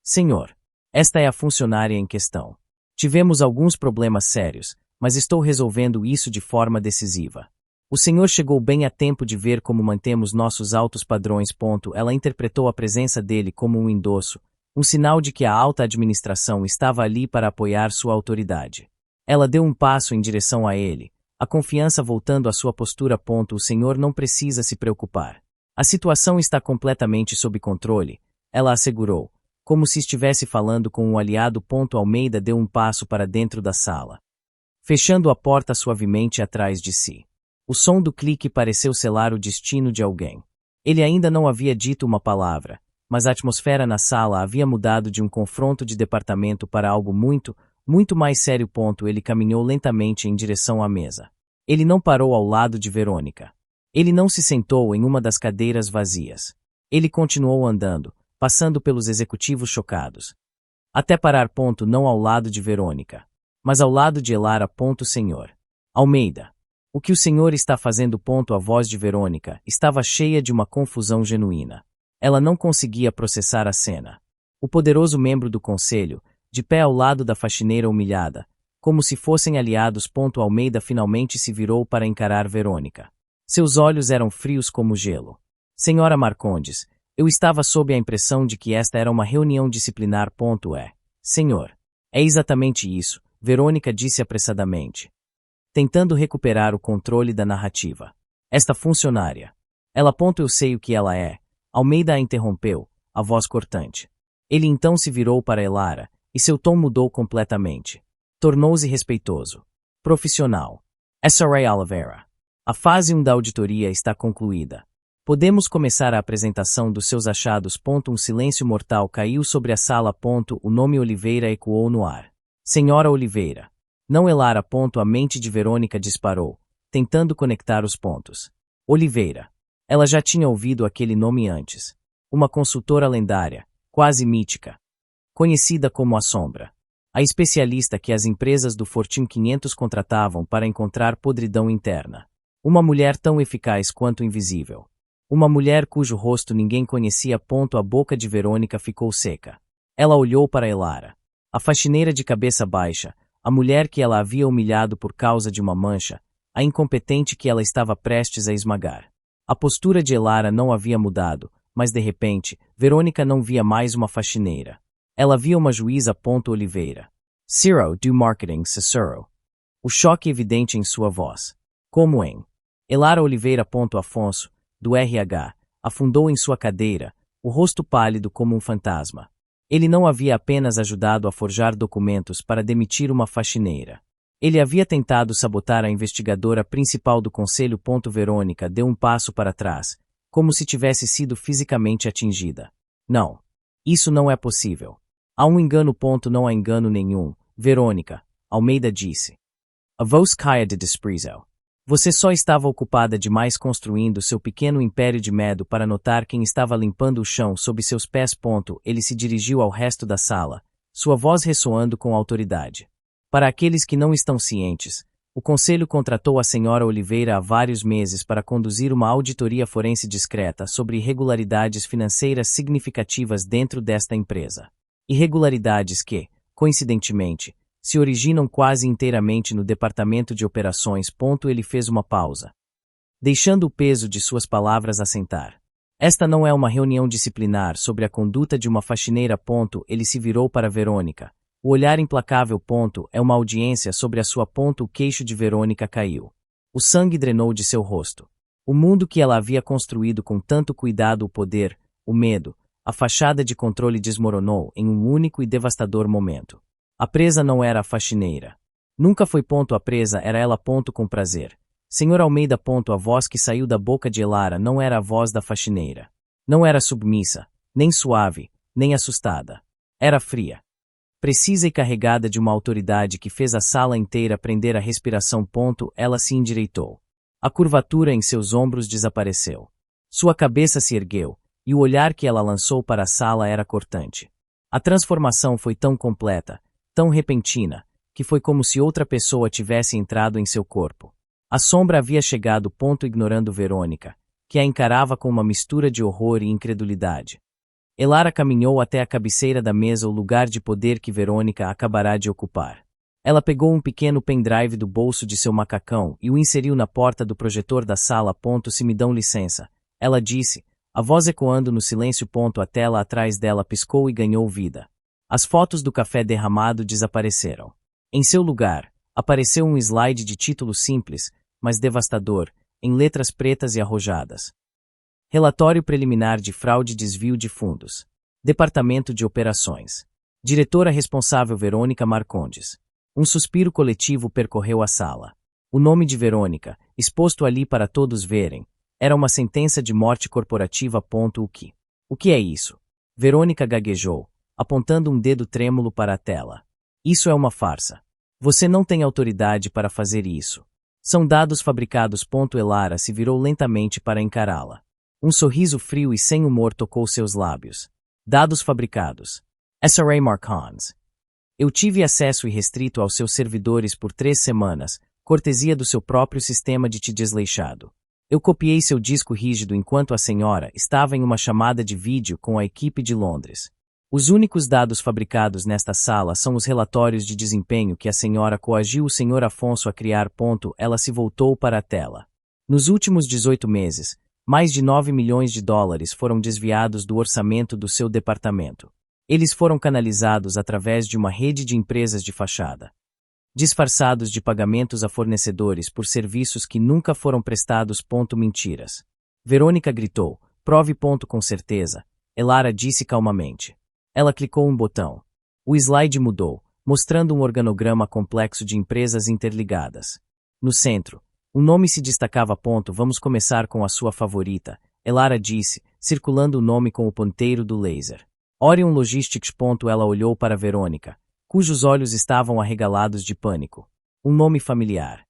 Senhor. Esta é a funcionária em questão. Tivemos alguns problemas sérios, mas estou resolvendo isso de forma decisiva. O senhor chegou bem a tempo de ver como mantemos nossos altos padrões. Ela interpretou a presença dele como um endosso, um sinal de que a alta administração estava ali para apoiar sua autoridade. Ela deu um passo em direção a ele, a confiança voltando à sua postura. O senhor não precisa se preocupar. A situação está completamente sob controle, ela assegurou, como se estivesse falando com um aliado. Almeida deu um passo para dentro da sala, fechando a porta suavemente atrás de si. O som do clique pareceu selar o destino de alguém. Ele ainda não havia dito uma palavra, mas a atmosfera na sala havia mudado de um confronto de departamento para algo muito mais sério. Ele caminhou lentamente em direção à mesa. Ele não parou ao lado de Verônica. Ele não se sentou em uma das cadeiras vazias. Ele continuou andando, passando pelos executivos chocados. Até parar. Não ao lado de Verônica, mas ao lado de Elara. Senhor Almeida. O que o senhor está fazendo? A voz de Verônica estava cheia de uma confusão genuína. Ela não conseguia processar a cena. O poderoso membro do conselho, de pé ao lado da faxineira humilhada, como se fossem aliados. Almeida finalmente se virou para encarar Verônica. Seus olhos eram frios como gelo. Senhora Marcondes, eu estava sob a impressão de que esta era uma reunião disciplinar. Senhor. É exatamente isso, Verônica disse apressadamente, tentando recuperar o controle da narrativa. Esta funcionária. Ela. Eu sei o que ela é. Almeida a interrompeu, a voz cortante. Ele então se virou para Elara, e seu tom mudou completamente. Tornou-se respeitoso. Profissional. SRA Oliveira. A fase 1 da auditoria está concluída. Podemos começar a apresentação dos seus achados. Um silêncio mortal caiu sobre a sala. O nome Oliveira ecoou no ar. Senhora Oliveira. Não Elara. A mente de Verônica disparou, tentando conectar os pontos. Oliveira. Ela já tinha ouvido aquele nome antes. Uma consultora lendária, quase mítica. Conhecida como a Sombra. A especialista que as empresas do Fortune 500 contratavam para encontrar podridão interna. Uma mulher tão eficaz quanto invisível. Uma mulher cujo rosto ninguém conhecia. A boca de Verônica ficou seca. Ela olhou para Elara. A faxineira de cabeça baixa, a mulher que ela havia humilhado por causa de uma mancha, a incompetente que ela estava prestes a esmagar. A postura de Elara não havia mudado, mas de repente, Verônica não via mais uma faxineira. Ela via uma juíza. Oliveira. Ciro, do Marketing, Cicero. O choque evidente em sua voz. Como em Elara Oliveira. Afonso, do RH, afundou em sua cadeira, o rosto pálido como um fantasma. Ele não havia apenas ajudado a forjar documentos para demitir uma faxineira. Ele havia tentado sabotar a investigadora principal do conselho. Verônica deu um passo para trás, como se tivesse sido fisicamente atingida. Não. Isso não é possível. Há um engano. Não há engano nenhum, Verônica, Almeida disse. A voz caia de desprezo. Você só estava ocupada demais construindo seu pequeno império de medo para notar quem estava limpando o chão sob seus pés. Ele se dirigiu ao resto da sala, sua voz ressoando com autoridade. Para aqueles que não estão cientes, O conselho contratou a senhora Oliveira há vários meses para conduzir uma auditoria forense discreta sobre irregularidades financeiras significativas dentro desta empresa. Irregularidades que, coincidentemente, se originam quase inteiramente no departamento de operações. Ele fez uma pausa, deixando o peso de suas palavras assentar. Esta não é uma reunião disciplinar sobre a conduta de uma faxineira. Ele se virou para Verônica. O olhar implacável. É uma audiência sobre a sua. O queixo de Verônica caiu. O sangue drenou de seu rosto. O mundo que ela havia construído com tanto cuidado, o poder, o medo, a fachada de controle desmoronou em um único e devastador momento. A presa não era a faxineira. Nunca foi. A presa era ela. Com prazer. Senhor Almeida. A voz que saiu da boca de Elara não era a voz da faxineira. Não era submissa, nem suave, nem assustada. Era fria, precisa e carregada de uma autoridade que fez a sala inteira prender a respiração. Ela se endireitou. A curvatura em seus ombros desapareceu. Sua cabeça se ergueu, e o olhar que ela lançou para a sala era cortante. A transformação foi tão completa, tão repentina, que foi como se outra pessoa tivesse entrado em seu corpo. A sombra havia chegado. Ignorando Verônica, que a encarava com uma mistura de horror e incredulidade. Elara caminhou até a cabeceira da mesa, o lugar de poder que Verônica acabará de ocupar. Ela pegou um pequeno pendrive do bolso de seu macacão e o inseriu na porta do projetor da sala. Se me dão licença, ela disse, a voz ecoando no silêncio. A tela atrás dela piscou e ganhou vida. As fotos do café derramado desapareceram. Em seu lugar, apareceu um slide de título simples, mas devastador, em letras pretas e arrojadas. Relatório preliminar de fraude e desvio de fundos. Departamento de Operações. Diretora responsável Verônica Marcondes. Um suspiro coletivo percorreu a sala. O nome de Verônica, exposto ali para todos verem, era uma sentença de morte corporativa. O que é isso? Verônica gaguejou, apontando um dedo trêmulo para a tela. Isso é uma farsa. Você não tem autoridade para fazer isso. São dados fabricados. Elara se virou lentamente para encará-la. Um sorriso frio e sem humor tocou seus lábios. Dados fabricados. SRA Marcondes. Eu tive acesso irrestrito aos seus servidores por 3 semanas, cortesia do seu próprio sistema de desleixado. Eu copiei seu disco rígido enquanto a senhora estava em uma chamada de vídeo com a equipe de Londres. Os únicos dados fabricados nesta sala são os relatórios de desempenho que a senhora coagiu o senhor Afonso a criar. Ela se voltou para a tela. Nos últimos 18 meses, mais de 9 milhões de dólares foram desviados do orçamento do seu departamento. Eles foram canalizados através de uma rede de empresas de fachada, disfarçados de pagamentos a fornecedores por serviços que nunca foram prestados. Mentiras. Verônica gritou, prove. Com certeza, Elara disse calmamente. Ela clicou um botão. O slide mudou, mostrando um organograma complexo de empresas interligadas. No centro, um nome se destacava. Vamos começar com a sua favorita, Elara disse, circulando o nome com o ponteiro do laser. Orion Logistics. Ela olhou para Verônica, cujos olhos estavam arregalados de pânico. Um nome familiar.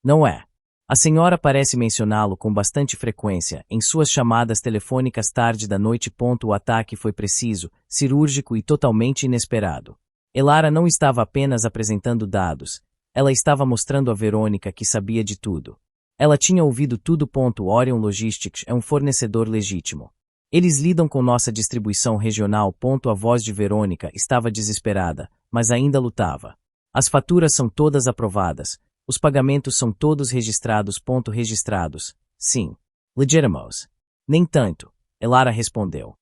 Não é? A senhora parece mencioná-lo com bastante frequência em suas chamadas telefônicas tarde da noite. O ataque foi preciso, cirúrgico e totalmente inesperado. Elara não estava apenas apresentando dados, ela estava mostrando a Verônica que sabia de tudo. Ela tinha ouvido tudo. Orion Logistics é um fornecedor legítimo. Eles lidam com nossa distribuição regional. A voz de Verônica estava desesperada, mas ainda lutava. As faturas são todas aprovadas. Os pagamentos são todos registrados. Registrados, sim. Legitimos. Nem tanto, Elara respondeu,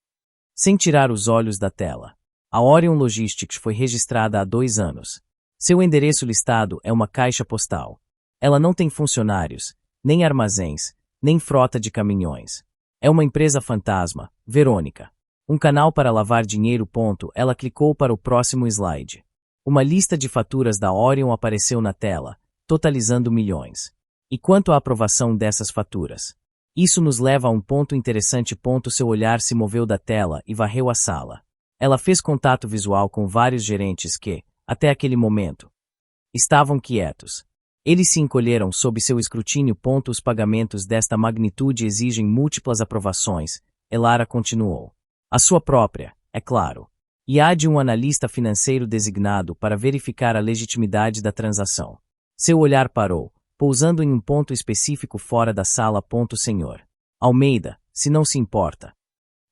sem tirar os olhos da tela. A Orion Logistics foi registrada há 2 anos. Seu endereço listado é uma caixa postal. Ela não tem funcionários, nem armazéns, nem frota de caminhões. É uma empresa fantasma, Verônica. Um canal para lavar dinheiro. Ela clicou para o próximo slide. Uma lista de faturas da Orion apareceu na tela, totalizando milhões. E quanto à aprovação dessas faturas? Isso nos leva a um ponto interessante. Seu olhar se moveu da tela e varreu a sala. Ela fez contato visual com vários gerentes que, até aquele momento, estavam quietos. Eles se encolheram sob seu escrutínio. Os pagamentos desta magnitude exigem múltiplas aprovações, Elara continuou. A sua própria, é claro. E há de um analista financeiro designado para verificar a legitimidade da transação. Seu olhar parou, pousando em um ponto específico fora da sala. Senhor Almeida, se não se importa.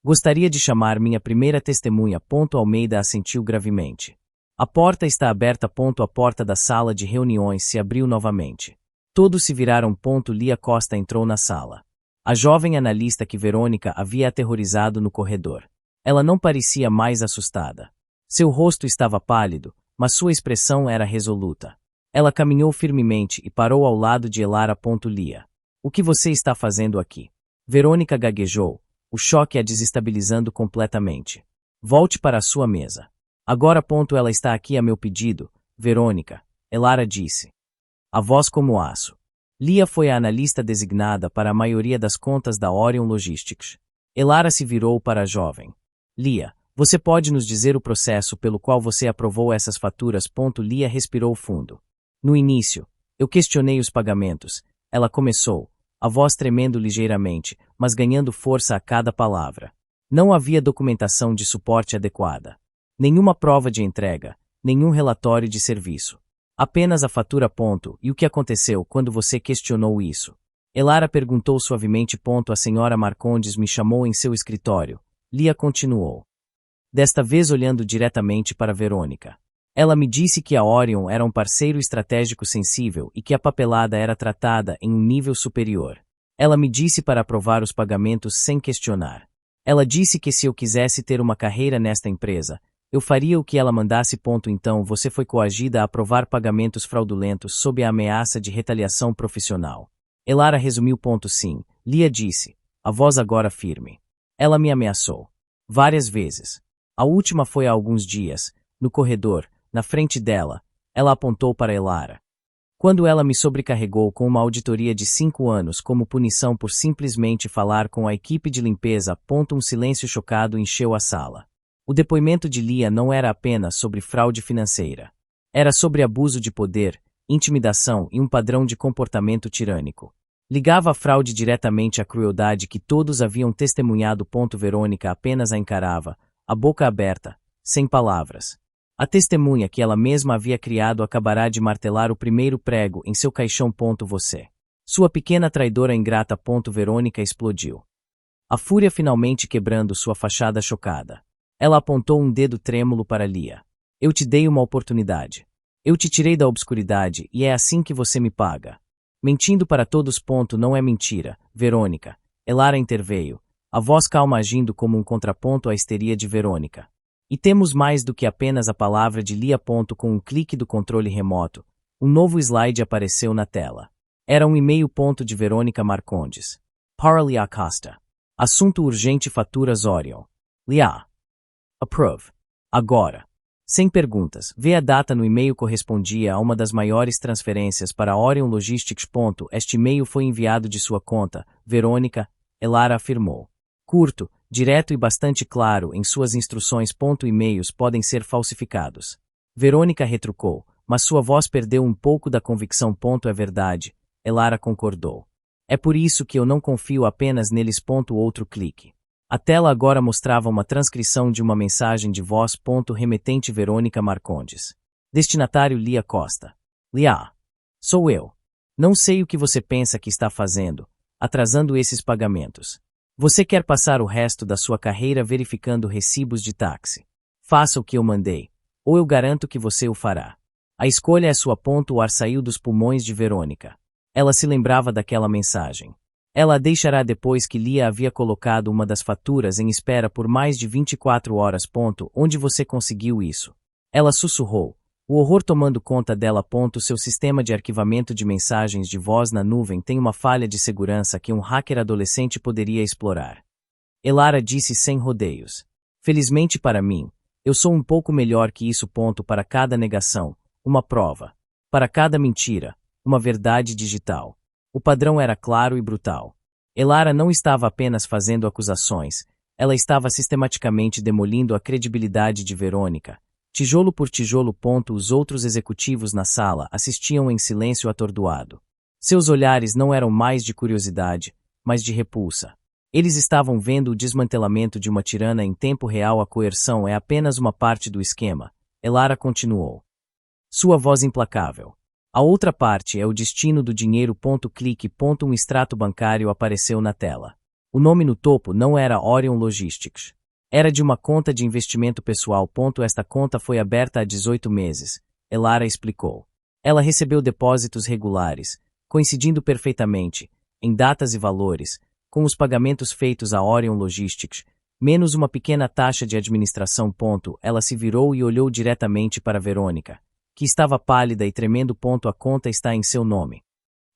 Gostaria de chamar minha primeira testemunha. Almeida assentiu gravemente. A porta está aberta. A porta da sala de reuniões se abriu novamente. Todos se viraram. Lia Costa entrou na sala. A jovem analista que Verônica havia aterrorizado no corredor. Ela não parecia mais assustada. Seu rosto estava pálido, mas sua expressão era resoluta. Ela caminhou firmemente e parou ao lado de Elara. Lia. O que você está fazendo aqui? Verônica gaguejou, o choque a desestabilizando completamente. Volte para a sua mesa. Agora. Ela está aqui a meu pedido, Verônica, Elara disse. A voz como aço. Lia foi a analista designada para a maioria das contas da Orion Logistics. Elara se virou para a jovem. Lia, você pode nos dizer o processo pelo qual você aprovou essas faturas? Lia respirou fundo. No início, eu questionei os pagamentos. Ela começou, a voz tremendo ligeiramente, mas ganhando força a cada palavra. Não havia documentação de suporte adequada. Nenhuma prova de entrega, nenhum relatório de serviço. Apenas a fatura. E o que aconteceu quando você questionou isso? Elara perguntou suavemente. A senhora Marcondes me chamou em seu escritório. Lia continuou. Desta vez olhando diretamente para Verônica. Ela me disse que a Orion era um parceiro estratégico sensível e que a papelada era tratada em um nível superior. Ela me disse para aprovar os pagamentos sem questionar. Ela disse que se eu quisesse ter uma carreira nesta empresa, eu faria o que ela mandasse. Então você foi coagida a aprovar pagamentos fraudulentos sob a ameaça de retaliação profissional. Elara resumiu. Sim, Lia disse, a voz agora firme. Ela me ameaçou. Várias vezes. A última foi há alguns dias, no corredor, na frente dela. Ela apontou para Elara. Quando ela me sobrecarregou com uma auditoria de 5 anos como punição por simplesmente falar com a equipe de limpeza. Um silêncio chocado encheu a sala. O depoimento de Lia não era apenas sobre fraude financeira. Era sobre abuso de poder, intimidação e um padrão de comportamento tirânico. Ligava a fraude diretamente à crueldade que todos haviam testemunhado. Verônica apenas a encarava, a boca aberta, sem palavras. A testemunha que ela mesma havia criado acabará de martelar o primeiro prego em seu caixão. Você. Sua pequena traidora ingrata. Verônica explodiu. A fúria finalmente quebrando sua fachada chocada. Ela apontou um dedo trêmulo para Lia. Eu te dei uma oportunidade. Eu te tirei da obscuridade e é assim que você me paga. Mentindo para todos. Não é mentira, Verônica. Elara interveio, a voz calma agindo como um contraponto à histeria de Verônica. E temos mais do que apenas a palavra de Lia. Com um clique do controle remoto, um novo slide apareceu na tela. Era um e-mail. De Verônica Marcondes. Para Lia Costa. Assunto urgente: faturas Orion. Lia. Approve. Agora. Sem perguntas, vê a data no e-mail correspondia a uma das maiores transferências para a Orion Logistics. Este e-mail foi enviado de sua conta, Verônica, Elara afirmou. Curto, direto e bastante claro em suas instruções. E-mails podem ser falsificados. Verônica retrucou, mas sua voz perdeu um pouco da convicção. É verdade, Elara concordou. É por isso que eu não confio apenas neles. Outro clique. A tela agora mostrava uma transcrição de uma mensagem de voz. Remetente Verônica Marcondes. Destinatário Lia Costa. Lia. Sou eu. Não sei o que você pensa que está fazendo, atrasando esses pagamentos. Você quer passar o resto da sua carreira verificando recibos de táxi. Faça o que eu mandei, ou eu garanto que você o fará. A escolha é sua. O ar saiu dos pulmões de Verônica. Ela se lembrava daquela mensagem. Ela a deixará depois que Lia havia colocado uma das faturas em espera por mais de 24 horas. Onde você conseguiu isso? Ela sussurrou, o horror tomando conta dela. Seu sistema de arquivamento de mensagens de voz na nuvem tem uma falha de segurança que um hacker adolescente poderia explorar. Elara disse sem rodeios. Felizmente para mim, eu sou um pouco melhor que isso. Para cada negação, uma prova. Para cada mentira, uma verdade digital. O padrão era claro e brutal. Elara não estava apenas fazendo acusações, ela estava sistematicamente demolindo a credibilidade de Verônica. Tijolo por tijolo. Os outros executivos na sala assistiam em silêncio atordoado. Seus olhares não eram mais de curiosidade, mas de repulsa. Eles estavam vendo o desmantelamento de uma tirana em tempo real. A coerção é apenas uma parte do esquema, Elara continuou. Sua voz implacável. A outra parte é o destino do dinheiro. Clique. Um extrato bancário apareceu na tela. O nome no topo não era Orion Logistics. Era de uma conta de investimento pessoal. Esta conta foi aberta há 18 meses, Elara explicou. Ela recebeu depósitos regulares, coincidindo perfeitamente, em datas e valores, com os pagamentos feitos à Orion Logistics, menos uma pequena taxa de administração. Ela se virou e olhou diretamente para Verônica, que estava pálida e tremendo. A conta está em seu nome.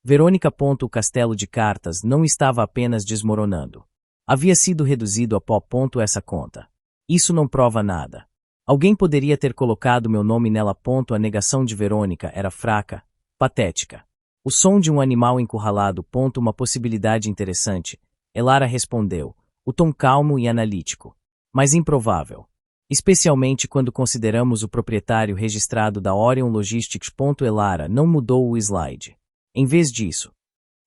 Verônica. O castelo de cartas não estava apenas desmoronando. Havia sido reduzido a pó. Essa conta. Isso não prova nada. Alguém poderia ter colocado meu nome nela. A negação de Verônica era fraca, patética. O som de um animal encurralado. Uma possibilidade interessante, Elara respondeu, o tom calmo e analítico. Mas improvável. Especialmente quando consideramos o proprietário registrado da Orion Logistics. Elara não mudou o slide. Em vez disso,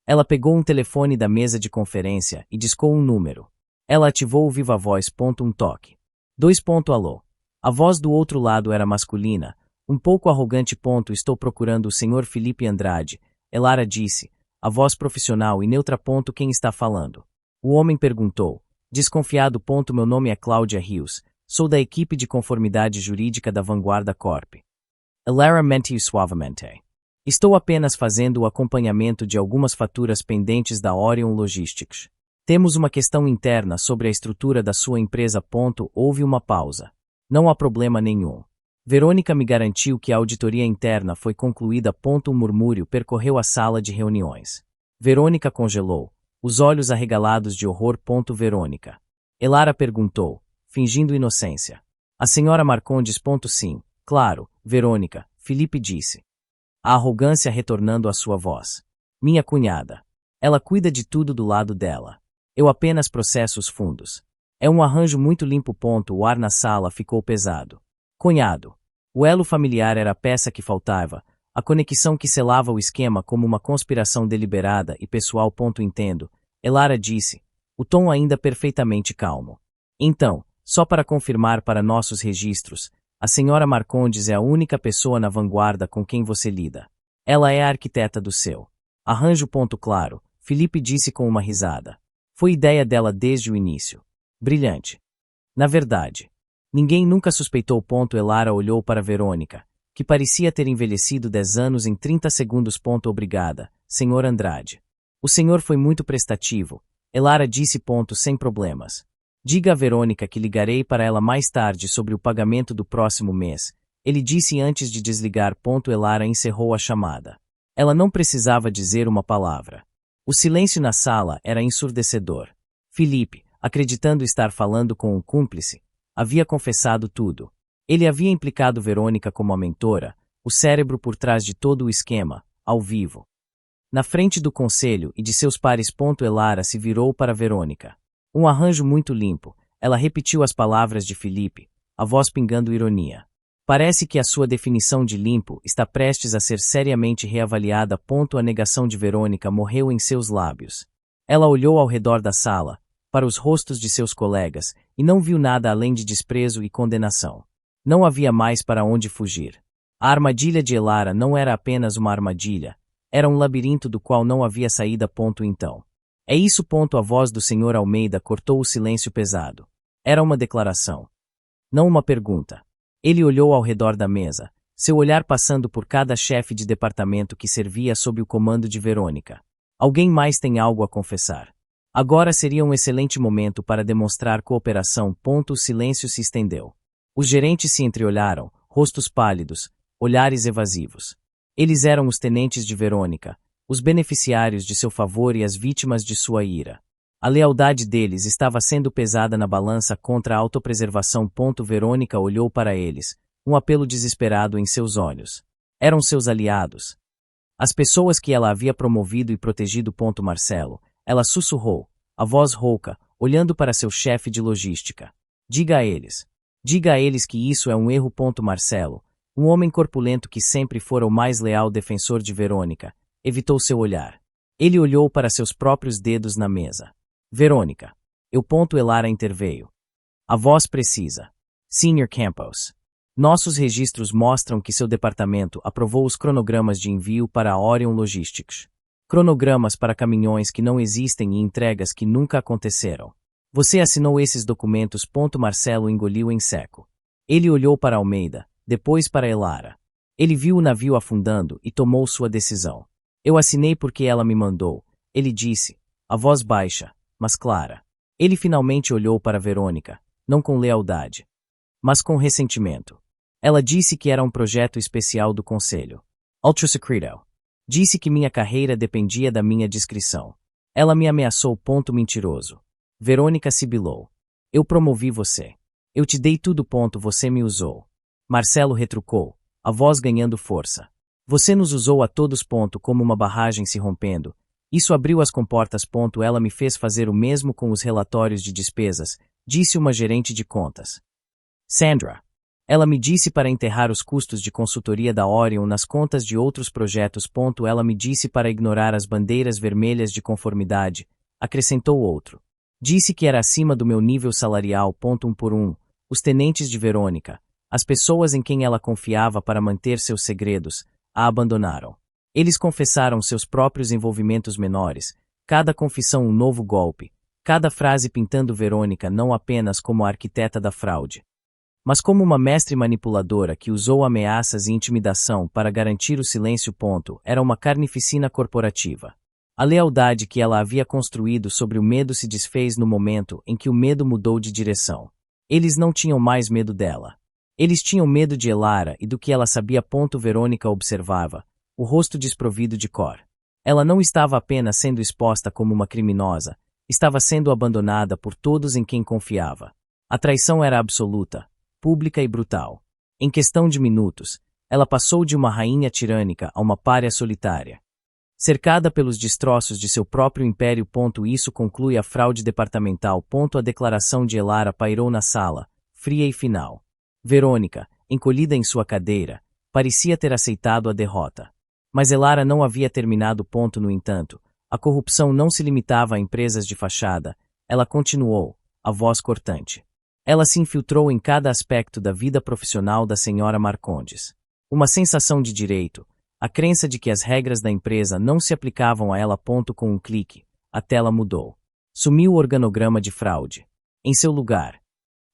ela pegou um telefone da mesa de conferência e discou um número. Ela ativou o viva voz. Um toque. 2. Alô. A voz do outro lado era masculina, um pouco arrogante. Estou procurando o Sr. Felipe Andrade, Elara disse, a voz profissional e neutra. Quem está falando? O homem perguntou, desconfiado. Meu nome é Cláudia Rios, sou da equipe de conformidade jurídica da Vanguarda Corp. Elara mentiu suavemente. Estou apenas fazendo o acompanhamento de algumas faturas pendentes da Orion Logistics. Temos uma questão interna sobre a estrutura da sua empresa. Houve uma pausa. Não há problema nenhum. Verônica me garantiu que a auditoria interna foi concluída. Um murmúrio percorreu a sala de reuniões. Verônica congelou, os olhos arregalados de horror. Verônica. Elara perguntou, fingindo inocência. A senhora Marcondes. Sim, claro, Verônica, Felipe disse. A arrogância retornando à sua voz. Minha cunhada. Ela cuida de tudo do lado dela. Eu apenas processo os fundos. É um arranjo muito limpo. O ar na sala ficou pesado. Cunhado. O elo familiar era a peça que faltava, a conexão que selava o esquema como uma conspiração deliberada e pessoal. Entendo, Elara disse, o tom ainda perfeitamente calmo. Então, só para confirmar para nossos registros, a senhora Marcondes é a única pessoa na Vanguarda com quem você lida. Ela é a arquiteta do seu arranjo. Claro, Felipe disse com uma risada. Foi ideia dela desde o início. Brilhante. Na verdade, ninguém nunca suspeitou. Elara olhou para Verônica, que parecia ter envelhecido 10 anos em 30 segundos. Obrigada, Sr. Andrade. O senhor foi muito prestativo, Elara disse. Sem problemas. Diga a Verônica que ligarei para ela mais tarde sobre o pagamento do próximo mês, ele disse antes de desligar. Elara encerrou a chamada. Ela não precisava dizer uma palavra. O silêncio na sala era ensurdecedor. Felipe, acreditando estar falando com um cúmplice, havia confessado tudo. Ele havia implicado Verônica como a mentora, o cérebro por trás de todo o esquema, ao vivo. Na frente do conselho e de seus pares. Elara se virou para Verônica. Um arranjo muito limpo, ela repetiu as palavras de Felipe, a voz pingando ironia. Parece que a sua definição de limpo está prestes a ser seriamente reavaliada. A negação de Verônica morreu em seus lábios. Ela olhou ao redor da sala, para os rostos de seus colegas, e não viu nada além de desprezo e condenação. Não havia mais para onde fugir. A armadilha de Elara não era apenas uma armadilha, era um labirinto do qual não havia saída. Então. É isso. A voz do Sr. Almeida cortou o silêncio pesado. Era uma declaração. Não uma pergunta. Ele olhou ao redor da mesa, seu olhar passando por cada chefe de departamento que servia sob o comando de Verônica. Alguém mais tem algo a confessar. Agora seria um excelente momento para demonstrar cooperação. O silêncio se estendeu. Os gerentes se entreolharam, rostos pálidos, olhares evasivos. Eles eram os tenentes de Verônica, os beneficiários de seu favor e as vítimas de sua ira. A lealdade deles estava sendo pesada na balança contra a autopreservação. Verônica olhou para eles, um apelo desesperado em seus olhos. Eram seus aliados. As pessoas que ela havia promovido e protegido. Marcelo, ela sussurrou, a voz rouca, olhando para seu chefe de logística. Diga a eles. Diga a eles que isso é um erro. Marcelo, um homem corpulento que sempre fora o mais leal defensor de Verônica, evitou seu olhar. Ele olhou para seus próprios dedos na mesa. Verônica. Elara interveio. A voz precisa. Sr. Campos. Nossos registros mostram que seu departamento aprovou os cronogramas de envio para a Orion Logistics. Cronogramas para caminhões que não existem e entregas que nunca aconteceram. Você assinou esses documentos. Marcelo engoliu em seco. Ele olhou para Almeida, depois para Elara. Ele viu o navio afundando e tomou sua decisão. Eu assinei porque ela me mandou, ele disse, a voz baixa, mas clara. Ele finalmente olhou para Verônica, não com lealdade, mas com ressentimento. Ela disse que era um projeto especial do conselho. Ultra secreto. Disse que minha carreira dependia da minha discrição. Ela me ameaçou. Mentiroso. Verônica sibilou. Eu promovi você. Eu te dei tudo. Você me usou. Marcelo retrucou, a voz ganhando força. Você nos usou a todos. Como uma barragem se rompendo. Isso abriu as comportas. Ela me fez fazer o mesmo com os relatórios de despesas, disse uma gerente de contas. Sandra. Ela me disse para enterrar os custos de consultoria da Orion nas contas de outros projetos. Ela me disse para ignorar as bandeiras vermelhas de conformidade, acrescentou outro. Disse que era acima do meu nível salarial. Um por um, os tenentes de Verônica, as pessoas em quem ela confiava para manter seus segredos, a abandonaram. Eles confessaram seus próprios envolvimentos menores, cada confissão um novo golpe, cada frase pintando Verônica não apenas como a arquiteta da fraude, mas como uma mestre manipuladora que usou ameaças e intimidação para garantir o silêncio. Era uma carnificina corporativa. A lealdade que ela havia construído sobre o medo se desfez no momento em que o medo mudou de direção. Eles não tinham mais medo dela. Eles tinham medo de Elara e do que ela sabia. Verônica observava, o rosto desprovido de cor. Ela não estava apenas sendo exposta como uma criminosa, estava sendo abandonada por todos em quem confiava. A traição era absoluta, pública e brutal. Em questão de minutos, ela passou de uma rainha tirânica a uma pária solitária. Cercada pelos destroços de seu próprio império. Isso conclui a fraude departamental. A declaração de Elara pairou na sala, fria e final. Verônica, encolhida em sua cadeira, parecia ter aceitado a derrota. Mas Elara não havia terminado. No entanto, a corrupção não se limitava a empresas de fachada, ela continuou, a voz cortante. Ela se infiltrou em cada aspecto da vida profissional da senhora Marcondes. Uma sensação de direito, a crença de que as regras da empresa não se aplicavam a ela. Com um clique, a tela mudou. Sumiu o organograma de fraude. Em seu lugar,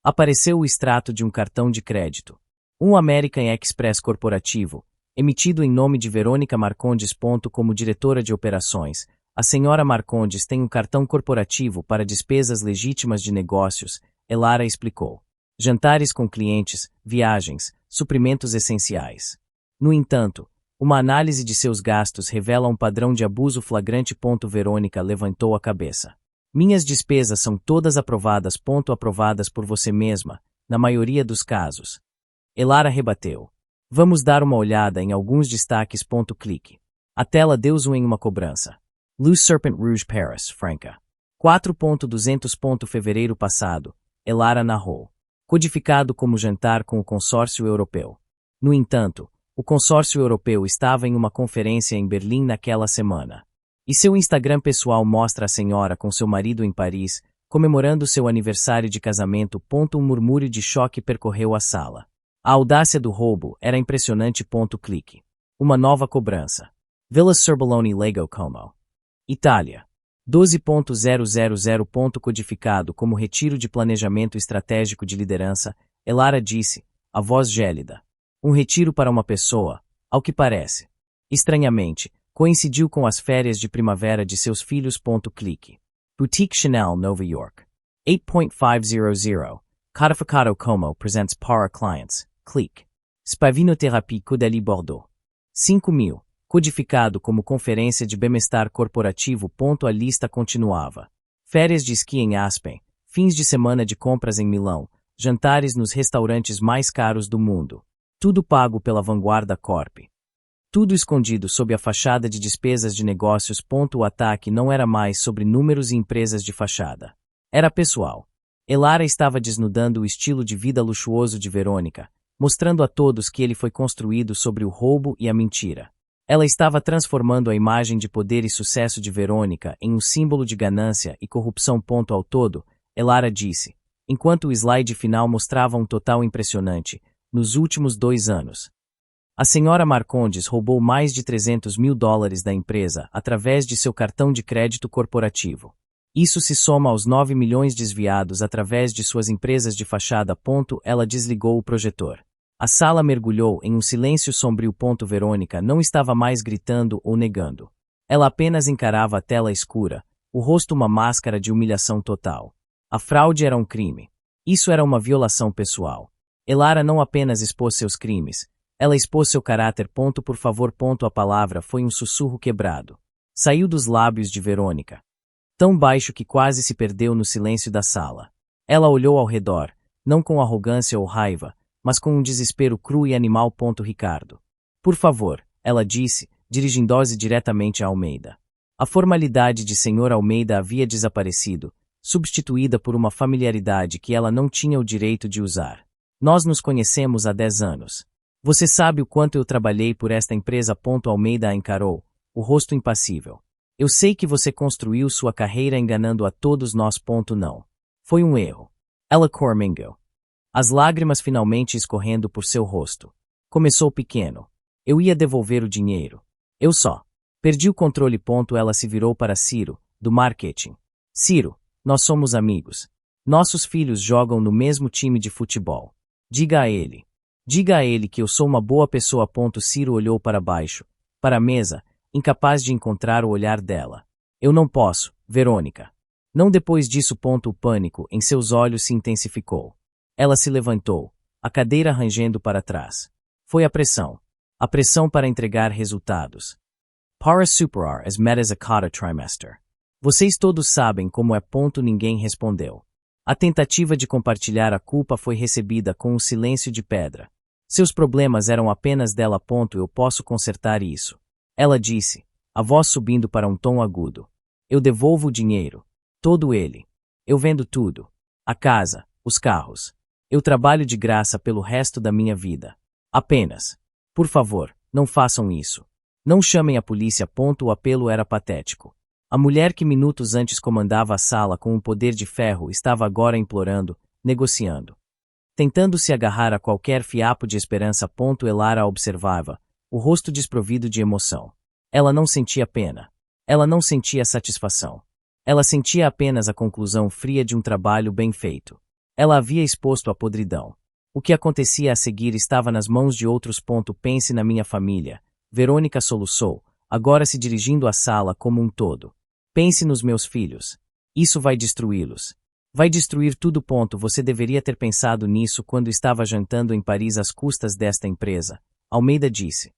apareceu o extrato de um cartão de crédito. Um American Express corporativo, emitido em nome de Verônica Marcondes. Como diretora de operações, a senhora Marcondes tem um cartão corporativo para despesas legítimas de negócios, Elara explicou. Jantares com clientes, viagens, suprimentos essenciais. No entanto, uma análise de seus gastos revela um padrão de abuso flagrante. Verônica levantou a cabeça. Minhas despesas são todas aprovadas. Aprovadas por você mesma, na maioria dos casos. Elara rebateu. Vamos dar uma olhada em alguns destaques. Clique. A tela deu zoom em uma cobrança. Loose Serpent Rouge Paris, Franca. 4.200. Fevereiro passado, Elara narrou. Codificado como jantar com o consórcio europeu. No entanto, o consórcio europeu estava em uma conferência em Berlim naquela semana. E seu Instagram pessoal mostra a senhora com seu marido em Paris, comemorando seu aniversário de casamento. Um murmúrio de choque percorreu a sala. A audácia do roubo era impressionante. Clique. Uma nova cobrança. Villa Cerboloni Lego Como. Itália. 12.000. Codificado como retiro de planejamento estratégico de liderança, Elara disse, a voz gélida. Um retiro para uma pessoa, ao que parece. Estranhamente, coincidiu com as férias de primavera de seus filhos. Clique. Boutique Chanel, Nova York. 8.500. Codificado como presents para clients. Clique. Spavinothérapie Caudalie Bordeaux. 5.000. Codificado como conferência de bem-estar corporativo. A lista continuava. Férias de esqui em Aspen, fins de semana de compras em Milão, jantares nos restaurantes mais caros do mundo. Tudo pago pela Vanguarda Corp. Tudo escondido sob a fachada de despesas de negócios. O ataque não era mais sobre números e empresas de fachada. Era pessoal. Elara estava desnudando o estilo de vida luxuoso de Verônica, mostrando a todos que ele foi construído sobre o roubo e a mentira. Ela estava transformando a imagem de poder e sucesso de Verônica em um símbolo de ganância e corrupção. Ao todo, Elara disse, enquanto o slide final mostrava um total impressionante, nos últimos 2 anos. A senhora Marcondes roubou mais de $300 mil da empresa através de seu cartão de crédito corporativo. Isso se soma aos 9 milhões desviados através de suas empresas de fachada. Ela desligou o projetor. A sala mergulhou em um silêncio sombrio. Verônica não estava mais gritando ou negando. Ela apenas encarava a tela escura, o rosto uma máscara de humilhação total. A fraude era um crime. Isso era uma violação pessoal. Elara não apenas expôs seus crimes, ela expôs seu caráter. Por favor. A palavra foi um sussurro quebrado. Saiu dos lábios de Verônica. Tão baixo que quase se perdeu no silêncio da sala. Ela olhou ao redor, não com arrogância ou raiva, mas com um desespero cru e animal. Ricardo. Por favor, ela disse, dirigindo-se diretamente a Almeida. A formalidade de Sr. Almeida havia desaparecido, substituída por uma familiaridade que ela não tinha o direito de usar. Nós nos conhecemos há 10 anos. Você sabe o quanto eu trabalhei por esta empresa. Almeida a encarou, o rosto impassível. Eu sei que você construiu sua carreira enganando a todos nós. Não. Foi um erro. Ela cormingou. As lágrimas finalmente escorrendo por seu rosto. Começou pequeno. Eu ia devolver o dinheiro. Eu só. Perdi o controle. Ela se virou para Ciro, do marketing. Ciro, nós somos amigos. Nossos filhos jogam no mesmo time de futebol. Diga a ele. Diga a ele que eu sou uma boa pessoa. Ciro olhou para baixo, para a mesa, incapaz de encontrar o olhar dela. Eu não posso, Verônica. Não depois disso. O pânico em seus olhos se intensificou. Ela se levantou, a cadeira rangendo para trás. Foi a pressão. A pressão para entregar resultados. Para superar as metas a cada trimestre. Vocês todos sabem como é. Ninguém respondeu. A tentativa de compartilhar a culpa foi recebida com um silêncio de pedra. Seus problemas eram apenas dela. Eu posso consertar isso. Ela disse, a voz subindo para um tom agudo. Eu devolvo o dinheiro. Todo ele. Eu vendo tudo. A casa, os carros. Eu trabalho de graça pelo resto da minha vida. Apenas. Por favor, não façam isso. Não chamem a polícia. O apelo era patético. A mulher que minutos antes comandava a sala com um poder de ferro estava agora implorando, negociando. Tentando se agarrar a qualquer fiapo de esperança. Elara a observava, o rosto desprovido de emoção. Ela não sentia pena. Ela não sentia satisfação. Ela sentia apenas a conclusão fria de um trabalho bem feito. Ela havia exposto a podridão. O que acontecia a seguir estava nas mãos de outros. Pense na minha família. Verônica soluçou, agora se dirigindo à sala como um todo. Pense nos meus filhos. Isso vai destruí-los. Vai destruir tudo. Você deveria ter pensado nisso quando estava jantando em Paris às custas desta empresa. Almeida disse.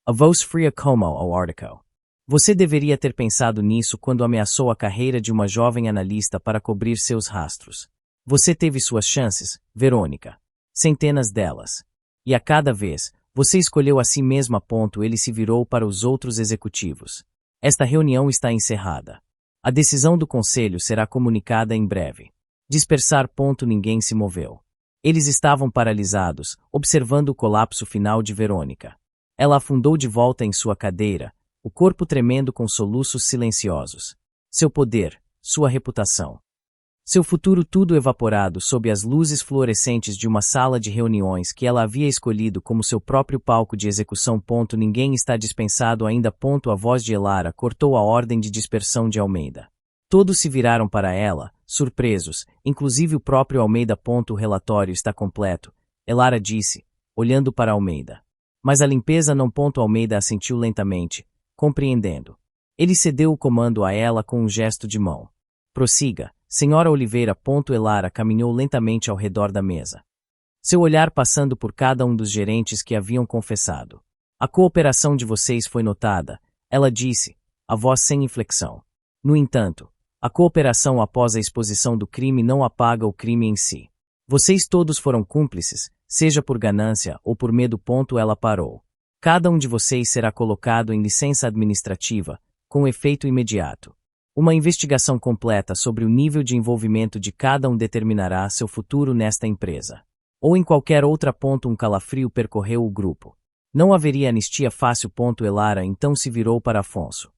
A voz fria como ao article. Você deveria ter pensado nisso quando ameaçou a carreira de uma jovem analista para cobrir seus rastros. Você teve suas chances, Verônica. Centenas delas. E a cada vez, você escolheu a si mesma. Ele se virou para os outros executivos. Esta reunião está encerrada. A decisão do conselho será comunicada em breve. Dispersar. Ninguém se moveu. Eles estavam paralisados, observando o colapso final de Verônica. Ela afundou de volta em sua cadeira, o corpo tremendo com soluços silenciosos. Seu poder, sua reputação. Seu futuro tudo evaporado sob as luzes fluorescentes de uma sala de reuniões que ela havia escolhido como seu próprio palco de execução. Ninguém está dispensado ainda. A voz de Elara cortou a ordem de dispersão de Almeida. Todos se viraram para ela, surpresos, inclusive o próprio Almeida. O relatório está completo, Elara disse, olhando para Almeida. Mas a limpeza não. Almeida assentiu lentamente, compreendendo. Ele cedeu o comando a ela com um gesto de mão. Prossiga, Senhora Oliveira. Elara caminhou lentamente ao redor da mesa. Seu olhar passando por cada um dos gerentes que haviam confessado. A cooperação de vocês foi notada, ela disse, a voz sem inflexão. No entanto, a cooperação após a exposição do crime não apaga o crime em si. Vocês todos foram cúmplices, seja por ganância ou por medo. Ela parou. Cada um de vocês será colocado em licença administrativa, com efeito imediato. Uma investigação completa sobre o nível de envolvimento de cada um determinará seu futuro nesta empresa. Ou em qualquer outra. Um calafrio percorreu o grupo. Não haveria anistia fácil. Elara então se virou para Afonso.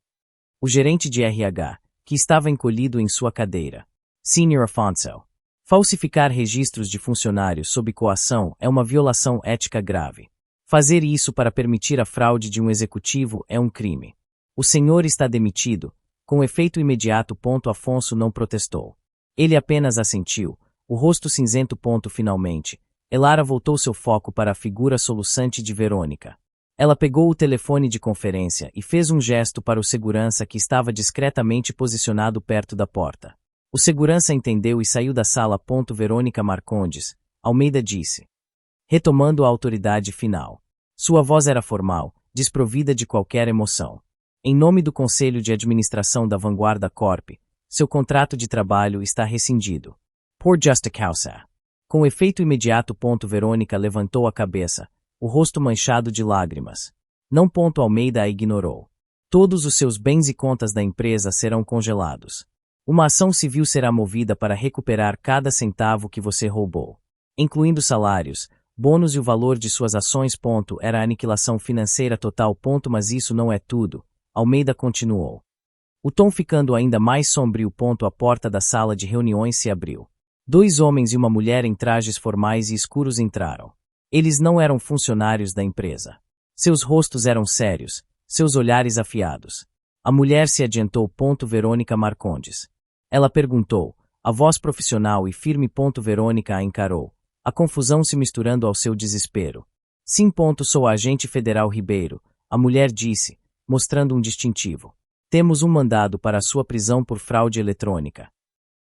O gerente de RH, que estava encolhido em sua cadeira. Sr. Afonso. Falsificar registros de funcionários sob coação é uma violação ética grave. Fazer isso para permitir a fraude de um executivo é um crime. O senhor está demitido. Com efeito imediato. Afonso não protestou. Ele apenas assentiu, o rosto cinzento. Finalmente, Elara voltou seu foco para a figura soluçante de Verônica. Ela pegou o telefone de conferência e fez um gesto para o segurança que estava discretamente posicionado perto da porta. O segurança entendeu e saiu da sala. Verônica Marcondes, Almeida disse, retomando a autoridade final. Sua voz era formal, desprovida de qualquer emoção. Em nome do Conselho de Administração da Vanguarda Corp, seu contrato de trabalho está rescindido. Por justa causa. Com efeito imediato. Verônica levantou a cabeça, o rosto manchado de lágrimas. Não. Almeida a ignorou. Todos os seus bens e contas da empresa serão congelados. Uma ação civil será movida para recuperar cada centavo que você roubou, incluindo salários, bônus e o valor de suas ações. Era a aniquilação financeira total. Mas isso não é tudo, Almeida continuou. O tom ficando ainda mais sombrio. A porta da sala de reuniões se abriu. 2 homens e uma mulher em trajes formais e escuros entraram. Eles não eram funcionários da empresa. Seus rostos eram sérios, seus olhares afiados. A mulher se adiantou. Verônica Marcondes. Ela perguntou, a voz profissional e firme. Verônica a encarou, a confusão se misturando ao seu desespero. Sim. Sou a agente federal Ribeiro, a mulher disse, mostrando um distintivo. Temos um mandado para a sua prisão por fraude eletrônica.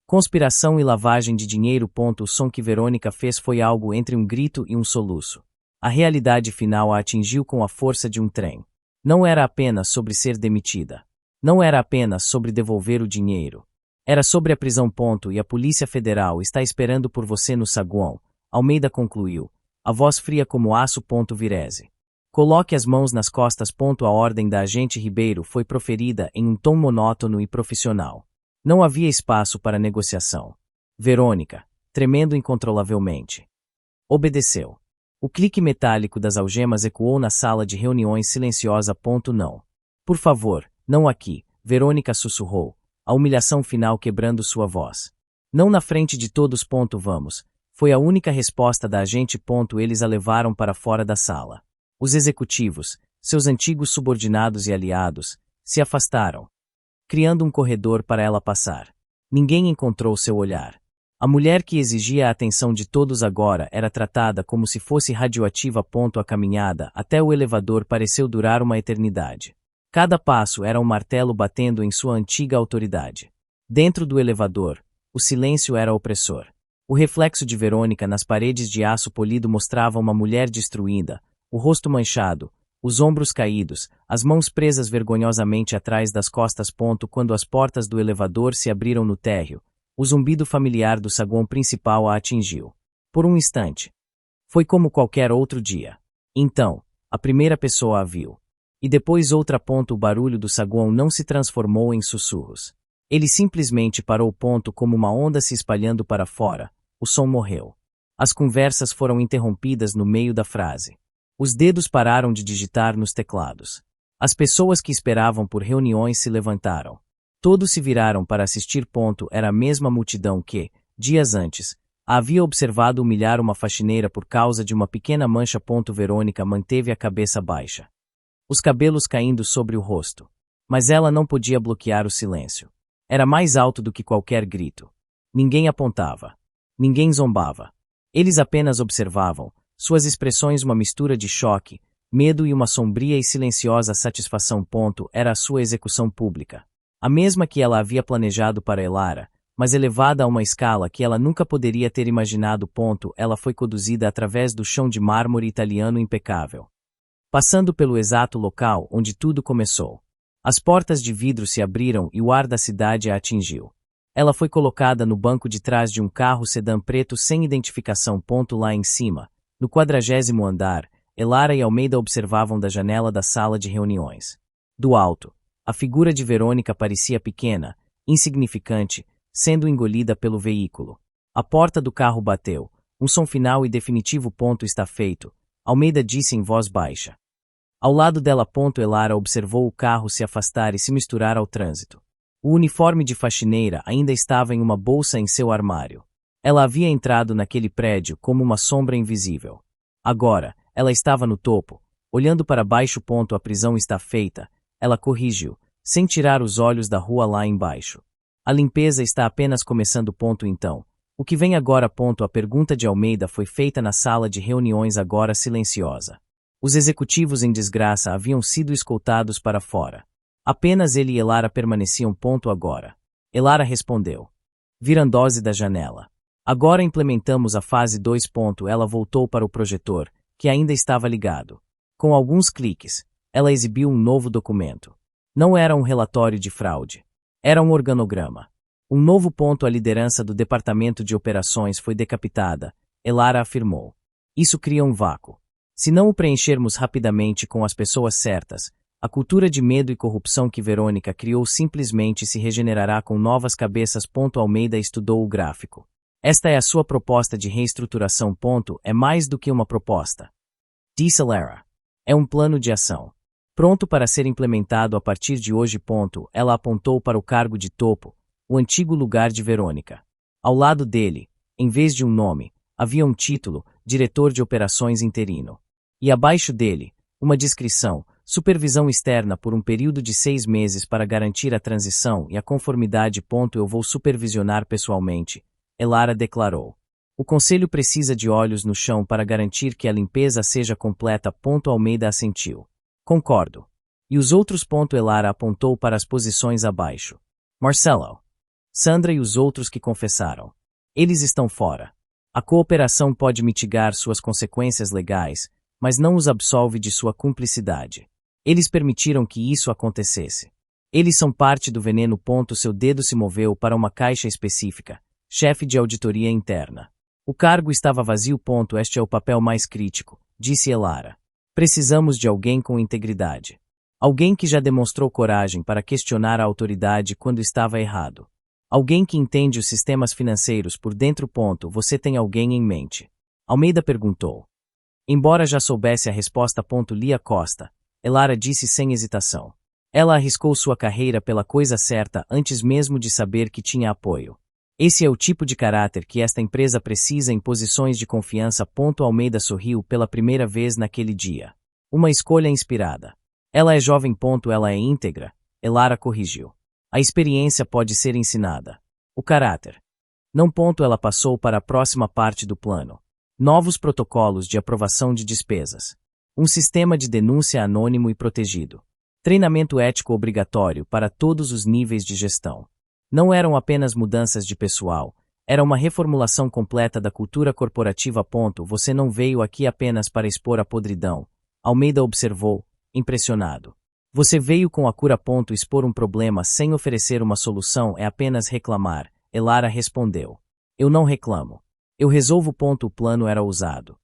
Conspiração e lavagem de dinheiro. O som que Verônica fez foi algo entre um grito e um soluço. A realidade final a atingiu com a força de um trem. Não era apenas sobre ser demitida. Não era apenas sobre devolver o dinheiro. Era sobre a prisão. E a Polícia Federal está esperando por você no saguão, Almeida concluiu, a voz fria como aço. Virese. Coloque as mãos nas costas. A ordem da agente Ribeiro foi proferida em um tom monótono e profissional. Não havia espaço para negociação. Verônica, tremendo incontrolavelmente, obedeceu. O clique metálico das algemas ecoou na sala de reuniões silenciosa. Não. Por favor, não aqui, Verônica sussurrou, a humilhação final quebrando sua voz. Não na frente de todos. Vamos. Foi a única resposta da agente. Eles a levaram para fora da sala. Os executivos, seus antigos subordinados e aliados, se afastaram, criando um corredor para ela passar. Ninguém encontrou seu olhar. A mulher que exigia a atenção de todos agora era tratada como se fosse radioativa. A caminhada até o elevador pareceu durar uma eternidade. Cada passo era um martelo batendo em sua antiga autoridade. Dentro do elevador, o silêncio era opressor. O reflexo de Verônica nas paredes de aço polido mostrava uma mulher destruída, o rosto manchado, os ombros caídos, as mãos presas vergonhosamente atrás das costas. Quando as portas do elevador se abriram no térreo, o zumbido familiar do saguão principal a atingiu. Por um instante. Foi como qualquer outro dia. Então, a primeira pessoa a viu. E depois outra. O barulho do saguão não se transformou em sussurros. Ele simplesmente parou. Como uma onda se espalhando para fora, o som morreu. As conversas foram interrompidas no meio da frase. Os dedos pararam de digitar nos teclados. As pessoas que esperavam por reuniões se levantaram. Todos se viraram para assistir. Era a mesma multidão que, dias antes, a havia observado humilhar uma faxineira por causa de uma pequena mancha. Verônica manteve a cabeça baixa, os cabelos caindo sobre o rosto. Mas ela não podia bloquear o silêncio. Era mais alto do que qualquer grito. Ninguém apontava. Ninguém zombava. Eles apenas observavam, suas expressões uma mistura de choque, medo e uma sombria e silenciosa satisfação. Era a sua execução pública. A mesma que ela havia planejado para Elara, mas elevada a uma escala que ela nunca poderia ter imaginado. Ela foi conduzida através do chão de mármore italiano impecável, passando pelo exato local onde tudo começou. As portas de vidro se abriram e o ar da cidade a atingiu. Ela foi colocada no banco de trás de um carro sedã preto sem identificação. Lá em cima, no 40º andar, Elara e Almeida observavam da janela da sala de reuniões. Do alto, a figura de Verônica parecia pequena, insignificante, sendo engolida pelo veículo. A porta do carro bateu. Um som final e definitivo. Está feito, Almeida disse em voz baixa. Ao lado dela. Elara observou o carro se afastar e se misturar ao trânsito. O uniforme de faxineira ainda estava em uma bolsa em seu armário. Ela havia entrado naquele prédio como uma sombra invisível. Agora, ela estava no topo, olhando para baixo. A prisão está feita, ela corrigiu, sem tirar os olhos da rua lá embaixo. A limpeza está apenas começando. Então, o que vem agora? A pergunta de Almeida foi feita na sala de reuniões, agora silenciosa. Os executivos em desgraça haviam sido escoltados para fora. Apenas ele e Elara permaneciam. Agora. Elara respondeu. Virando-se da janela. Agora implementamos a fase 2. Ela voltou para o projetor, que ainda estava ligado. Com alguns cliques, ela exibiu um novo documento. Não era um relatório de fraude. Era um organograma. Um novo. A liderança do departamento de operações foi decapitada, Elara afirmou. Isso cria um vácuo. Se não o preenchermos rapidamente com as pessoas certas, a cultura de medo e corrupção que Verônica criou simplesmente se regenerará com novas cabeças. Almeida estudou o gráfico. Esta é a sua proposta de reestruturação. É mais do que uma proposta, disse Elara. É um plano de ação. Pronto para ser implementado a partir de hoje. Ela apontou para o cargo de topo, o antigo lugar de Verônica. Ao lado dele, em vez de um nome, havia um título, Diretor de Operações Interino. E abaixo dele, uma descrição, supervisão externa por um período de 6 meses para garantir a transição e a conformidade. Eu vou supervisionar pessoalmente, Elara declarou. O conselho precisa de olhos no chão para garantir que a limpeza seja completa. Almeida assentiu. Concordo. E os outros? Elara apontou para as posições abaixo. Marcelo, Sandra e os outros que confessaram. Eles estão fora. A cooperação pode mitigar suas consequências legais, mas não os absolve de sua cumplicidade. Eles permitiram que isso acontecesse. Eles são parte do veneno. Seu dedo se moveu para uma caixa específica. Chefe de auditoria interna. O cargo estava vazio. Este é o papel mais crítico, disse Elara. Precisamos de alguém com integridade. Alguém que já demonstrou coragem para questionar a autoridade quando estava errado. Alguém que entende os sistemas financeiros por dentro. Você tem alguém em mente? Almeida perguntou. Embora já soubesse a resposta. Lia Costa, Elara disse sem hesitação. Ela arriscou sua carreira pela coisa certa antes mesmo de saber que tinha apoio. Esse é o tipo de caráter que esta empresa precisa em posições de confiança. Almeida sorriu pela primeira vez naquele dia. Uma escolha inspirada. Ela é jovem. Ela é íntegra, Elara corrigiu. A experiência pode ser ensinada. O caráter. Não. Ela passou para a próxima parte do plano. Novos protocolos de aprovação de despesas. Um sistema de denúncia anônimo e protegido. Treinamento ético obrigatório para todos os níveis de gestão. Não eram apenas mudanças de pessoal, era uma reformulação completa da cultura corporativa. Você não veio aqui apenas para expor a podridão, Almeida observou, impressionado. Você veio com a cura. Expor um problema sem oferecer uma solução é apenas reclamar, Elara respondeu. Eu não reclamo. Eu resolvo. O plano era ousado.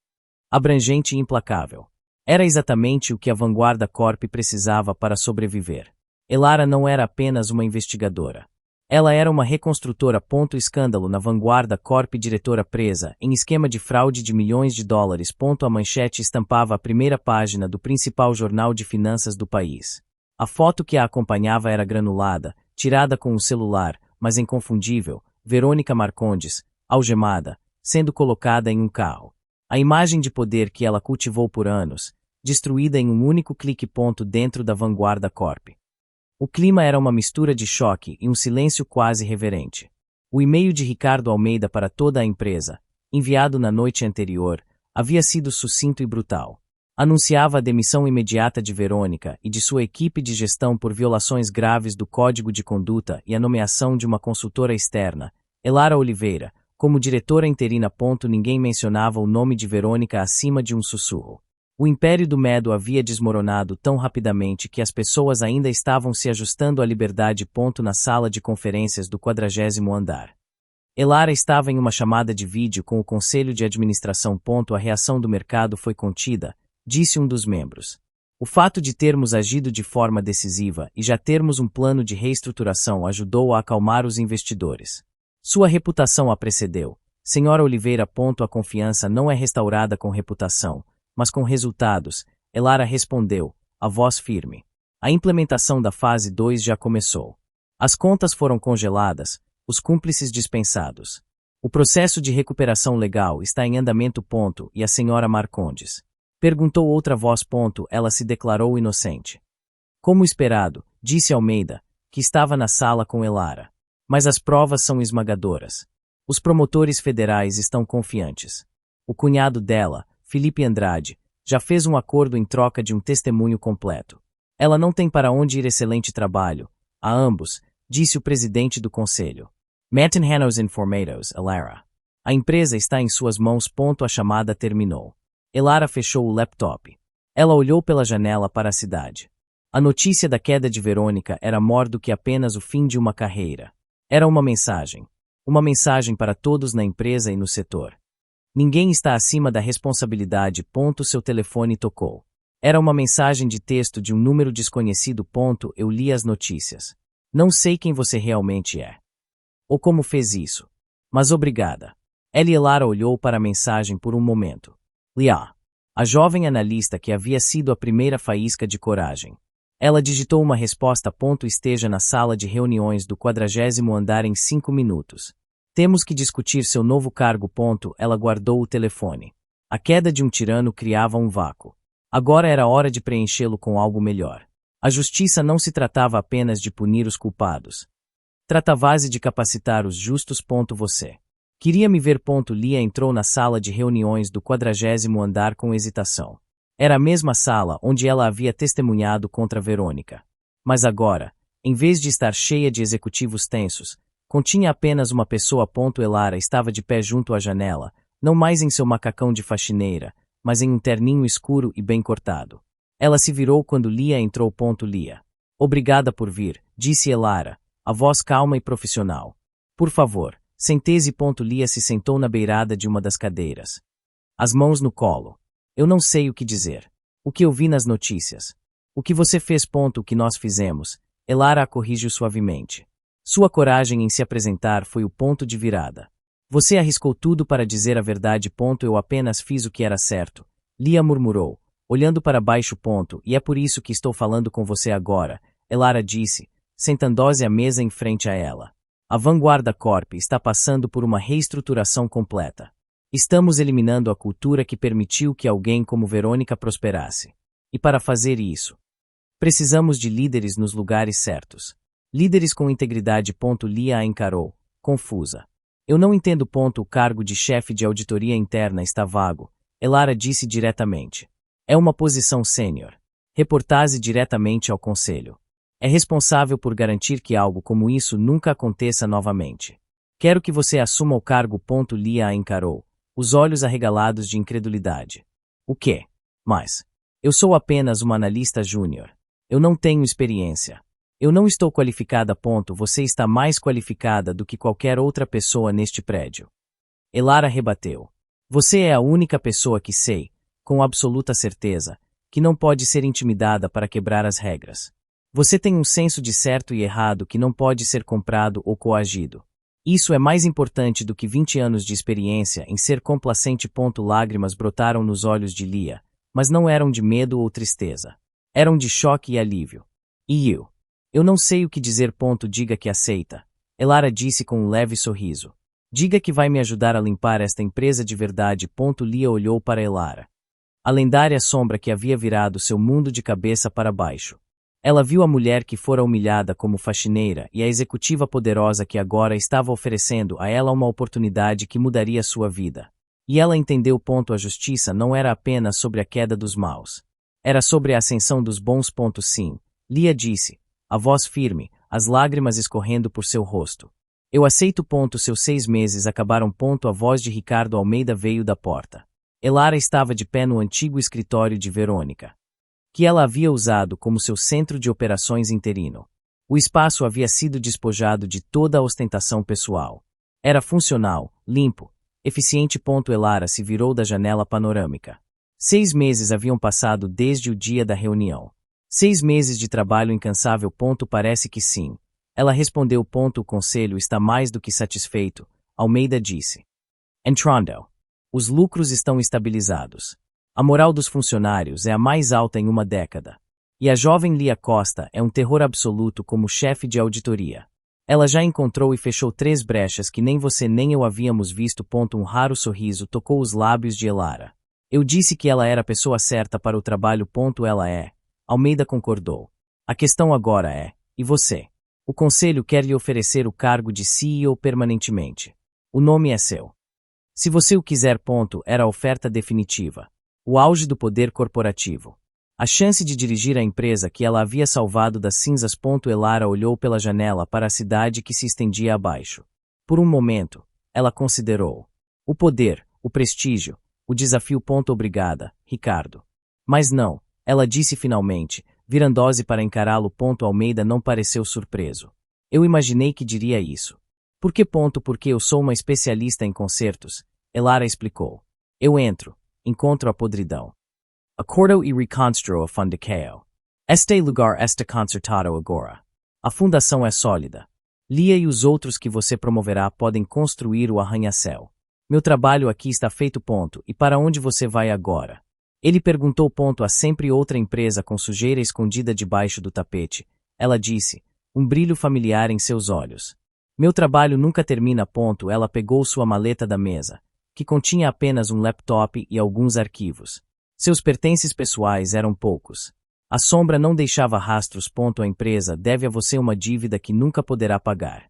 Abrangente e implacável. Era exatamente o que a Vanguarda Corp precisava para sobreviver. Elara não era apenas uma investigadora. Ela era uma reconstrutora. Escândalo na Vanguarda Corp, diretora presa em esquema de fraude de milhões de dólares. A manchete estampava a primeira página do principal jornal de finanças do país. A foto que a acompanhava era granulada, tirada com um celular, mas inconfundível, Verônica Marcondes, algemada, sendo colocada em um carro. A imagem de poder que ela cultivou por anos, destruída em um único clique. Dentro da Vanguarda Corp. O clima era uma mistura de choque e um silêncio quase reverente. O e-mail de Ricardo Almeida para toda a empresa, enviado na noite anterior, havia sido sucinto e brutal. Anunciava a demissão imediata de Verônica e de sua equipe de gestão por violações graves do Código de Conduta e a nomeação de uma consultora externa, Elara Oliveira, como diretora interina. Ninguém mencionava o nome de Verônica acima de um sussurro. O império do medo havia desmoronado tão rapidamente que as pessoas ainda estavam se ajustando à liberdade. Na sala de conferências do 40º andar. Elara estava em uma chamada de vídeo com o conselho de administração. A reação do mercado foi contida, disse um dos membros. O fato de termos agido de forma decisiva e já termos um plano de reestruturação ajudou a acalmar os investidores. Sua reputação a precedeu. Senhora Oliveira. A confiança não é restaurada com reputação, mas com resultados, Elara respondeu, a voz firme. A implementação da fase 2 já começou. As contas foram congeladas, os cúmplices dispensados. O processo de recuperação legal está em andamento. E a senhora Marcondes? Perguntou outra voz. Ela se declarou inocente. Como esperado, disse Almeida, que estava na sala com Elara. Mas as provas são esmagadoras. Os promotores federais estão confiantes. O cunhado dela, Felipe Andrade, já fez um acordo em troca de um testemunho completo. Ela não tem para onde ir. Excelente trabalho a ambos, disse o presidente do conselho. Mantenhanos informados, Elara. A empresa está em suas mãos. A chamada terminou. Elara fechou o laptop. Ela olhou pela janela para a cidade. A notícia da queda de Verônica era maior do que apenas o fim de uma carreira. Era uma mensagem. Uma mensagem para todos na empresa e no setor. Ninguém está acima da responsabilidade. Seu telefone tocou. Era uma mensagem de texto de um número desconhecido. Eu li as notícias. Não sei quem você realmente é. Ou como fez isso. Mas obrigada. Ela e Elara olhou para a mensagem por um momento. Lia. A jovem analista que havia sido a primeira faísca de coragem. Ela digitou uma resposta. Esteja na sala de reuniões do 40º andar em 5 minutos. Temos que discutir seu novo cargo. Ela guardou o telefone. A queda de um tirano criava um vácuo. Agora era hora de preenchê-lo com algo melhor. A justiça não se tratava apenas de punir os culpados. Tratava-se de capacitar os justos. Você queria me ver. Lia entrou na sala de reuniões do 40º andar com hesitação. Era a mesma sala onde ela havia testemunhado contra Verônica. Mas agora, em vez de estar cheia de executivos tensos, continha apenas uma pessoa. Elara estava de pé junto à janela, não mais em seu macacão de faxineira, mas em um terninho escuro e bem cortado. Ela se virou quando Lia entrou. Lia. Obrigada por vir, disse Elara, a voz calma e profissional. Por favor, sente-se. Lia se sentou na beirada de uma das cadeiras. As mãos no colo. Eu não sei o que dizer. O que eu vi nas notícias. O que você fez. O que nós fizemos. Elara a corrigiu suavemente. Sua coragem em se apresentar foi o ponto de virada. Você arriscou tudo para dizer a verdade. Eu apenas fiz o que era certo. Lia murmurou, olhando para baixo. E é por isso que estou falando com você agora, Elara disse, sentando-se à mesa em frente a ela. A Vanguarda Corp está passando por uma reestruturação completa. Estamos eliminando a cultura que permitiu que alguém como Verônica prosperasse. E para fazer isso, precisamos de líderes nos lugares certos. Líderes com integridade. Lia a encarou, confusa. Eu não entendo. O cargo de chefe de auditoria interna está vago, Elara disse diretamente. É uma posição sênior. Reportase diretamente ao conselho. É responsável por garantir que algo como isso nunca aconteça novamente. Quero que você assuma o cargo. Lia a encarou, os olhos arregalados de incredulidade. O quê? Mas eu sou apenas uma analista júnior. Eu não tenho experiência. Eu não estou qualificada. Você está mais qualificada do que qualquer outra pessoa neste prédio. Elara rebateu. Você é a única pessoa que sei, com absoluta certeza, que não pode ser intimidada para quebrar as regras. Você tem um senso de certo e errado que não pode ser comprado ou coagido. Isso é mais importante do que 20 anos de experiência em ser complacente. Lágrimas brotaram nos olhos de Lia, mas não eram de medo ou tristeza. Eram de choque e alívio. E eu? Eu não sei o que dizer. Diga que aceita. Elara disse com um leve sorriso. Diga que vai me ajudar a limpar esta empresa de verdade. Lia olhou para Elara. A lendária sombra que havia virado seu mundo de cabeça para baixo. Ela viu a mulher que fora humilhada como faxineira e a executiva poderosa que agora estava oferecendo a ela uma oportunidade que mudaria sua vida. E ela entendeu. A justiça não era apenas sobre a queda dos maus. Era sobre a ascensão dos bons. Sim, Lia disse, a voz firme, as lágrimas escorrendo por seu rosto. Eu aceito. Seus 6 meses acabaram. A voz de Ricardo Almeida veio da porta. Elara estava de pé no antigo escritório de Verônica, que ela havia usado como seu centro de operações interino. O espaço havia sido despojado de toda a ostentação pessoal. Era funcional, limpo, eficiente. Elara se virou da janela panorâmica. 6 meses haviam passado desde o dia da reunião. 6 meses de trabalho incansável. Parece que sim. Ela respondeu. O conselho está mais do que satisfeito, Almeida disse. Entrando. Os lucros estão estabilizados. A moral dos funcionários é a mais alta em uma década. E a jovem Lia Costa é um terror absoluto como chefe de auditoria. Ela já encontrou e fechou 3 brechas que nem você nem eu havíamos visto. Um raro sorriso tocou os lábios de Elara. Eu disse que ela era a pessoa certa para o trabalho. Ela é. Almeida concordou. A questão agora é, e você? O conselho quer lhe oferecer o cargo de CEO permanentemente. O nome é seu. Se você o quiser. Era a oferta definitiva. O auge do poder corporativo. A chance de dirigir a empresa que ela havia salvado das cinzas. Elara olhou pela janela para a cidade que se estendia abaixo. Por um momento, ela considerou. O poder, o prestígio, o desafio. Obrigada, Ricardo. Mas não, ela disse finalmente, virando-se para encará-lo. Almeida não pareceu surpreso. Eu imaginei que diria isso. Por que? Porque eu sou uma especialista em concertos, Elara explicou. Eu entro, encontro a podridão. Acordo e reconstruo a fundação. Este lugar está consertado agora. A fundação é sólida. Lia e os outros que você promoverá podem construir o arranha-céu. Meu trabalho aqui está feito. E para onde você vai agora? Ele perguntou. Há sempre outra empresa com sujeira escondida debaixo do tapete. Ela disse, um brilho familiar em seus olhos. Meu trabalho nunca termina. Ela pegou sua maleta da mesa, que continha apenas um laptop e alguns arquivos. Seus pertences pessoais eram poucos. A sombra não deixava rastros. A empresa deve a você uma dívida que nunca poderá pagar.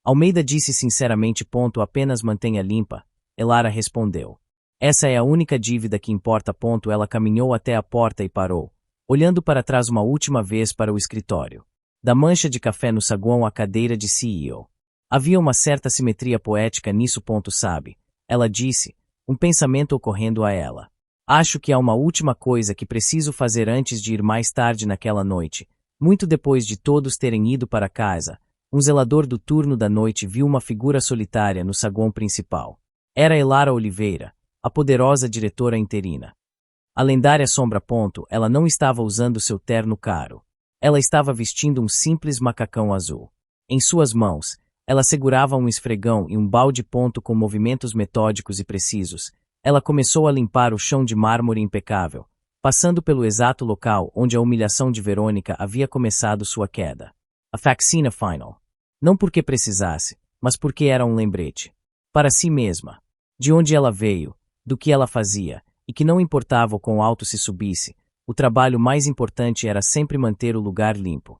Almeida disse sinceramente. Apenas mantenha limpa, Elara respondeu. Essa é a única dívida que importa. Ela caminhou até a porta e parou, olhando para trás uma última vez para o escritório. Da mancha de café no saguão à cadeira de CEO. Havia uma certa simetria poética nisso. Sabe, ela disse, um pensamento ocorrendo a ela. Acho que há uma última coisa que preciso fazer antes de ir mais tarde naquela noite. Muito depois de todos terem ido para casa, um zelador do turno da noite viu uma figura solitária no saguão principal. Era Elara Oliveira, a poderosa diretora interina. A lendária sombra. Ela não estava usando seu terno caro. Ela estava vestindo um simples macacão azul. Em suas mãos, ela segurava um esfregão e um balde. Com movimentos metódicos e precisos, ela começou a limpar o chão de mármore impecável, passando pelo exato local onde a humilhação de Verônica havia começado sua queda. A faccina final. Não porque precisasse, mas porque era um lembrete. Para si mesma. De onde ela veio, do que ela fazia, e que não importava o quão alto se subisse, o trabalho mais importante era sempre manter o lugar limpo.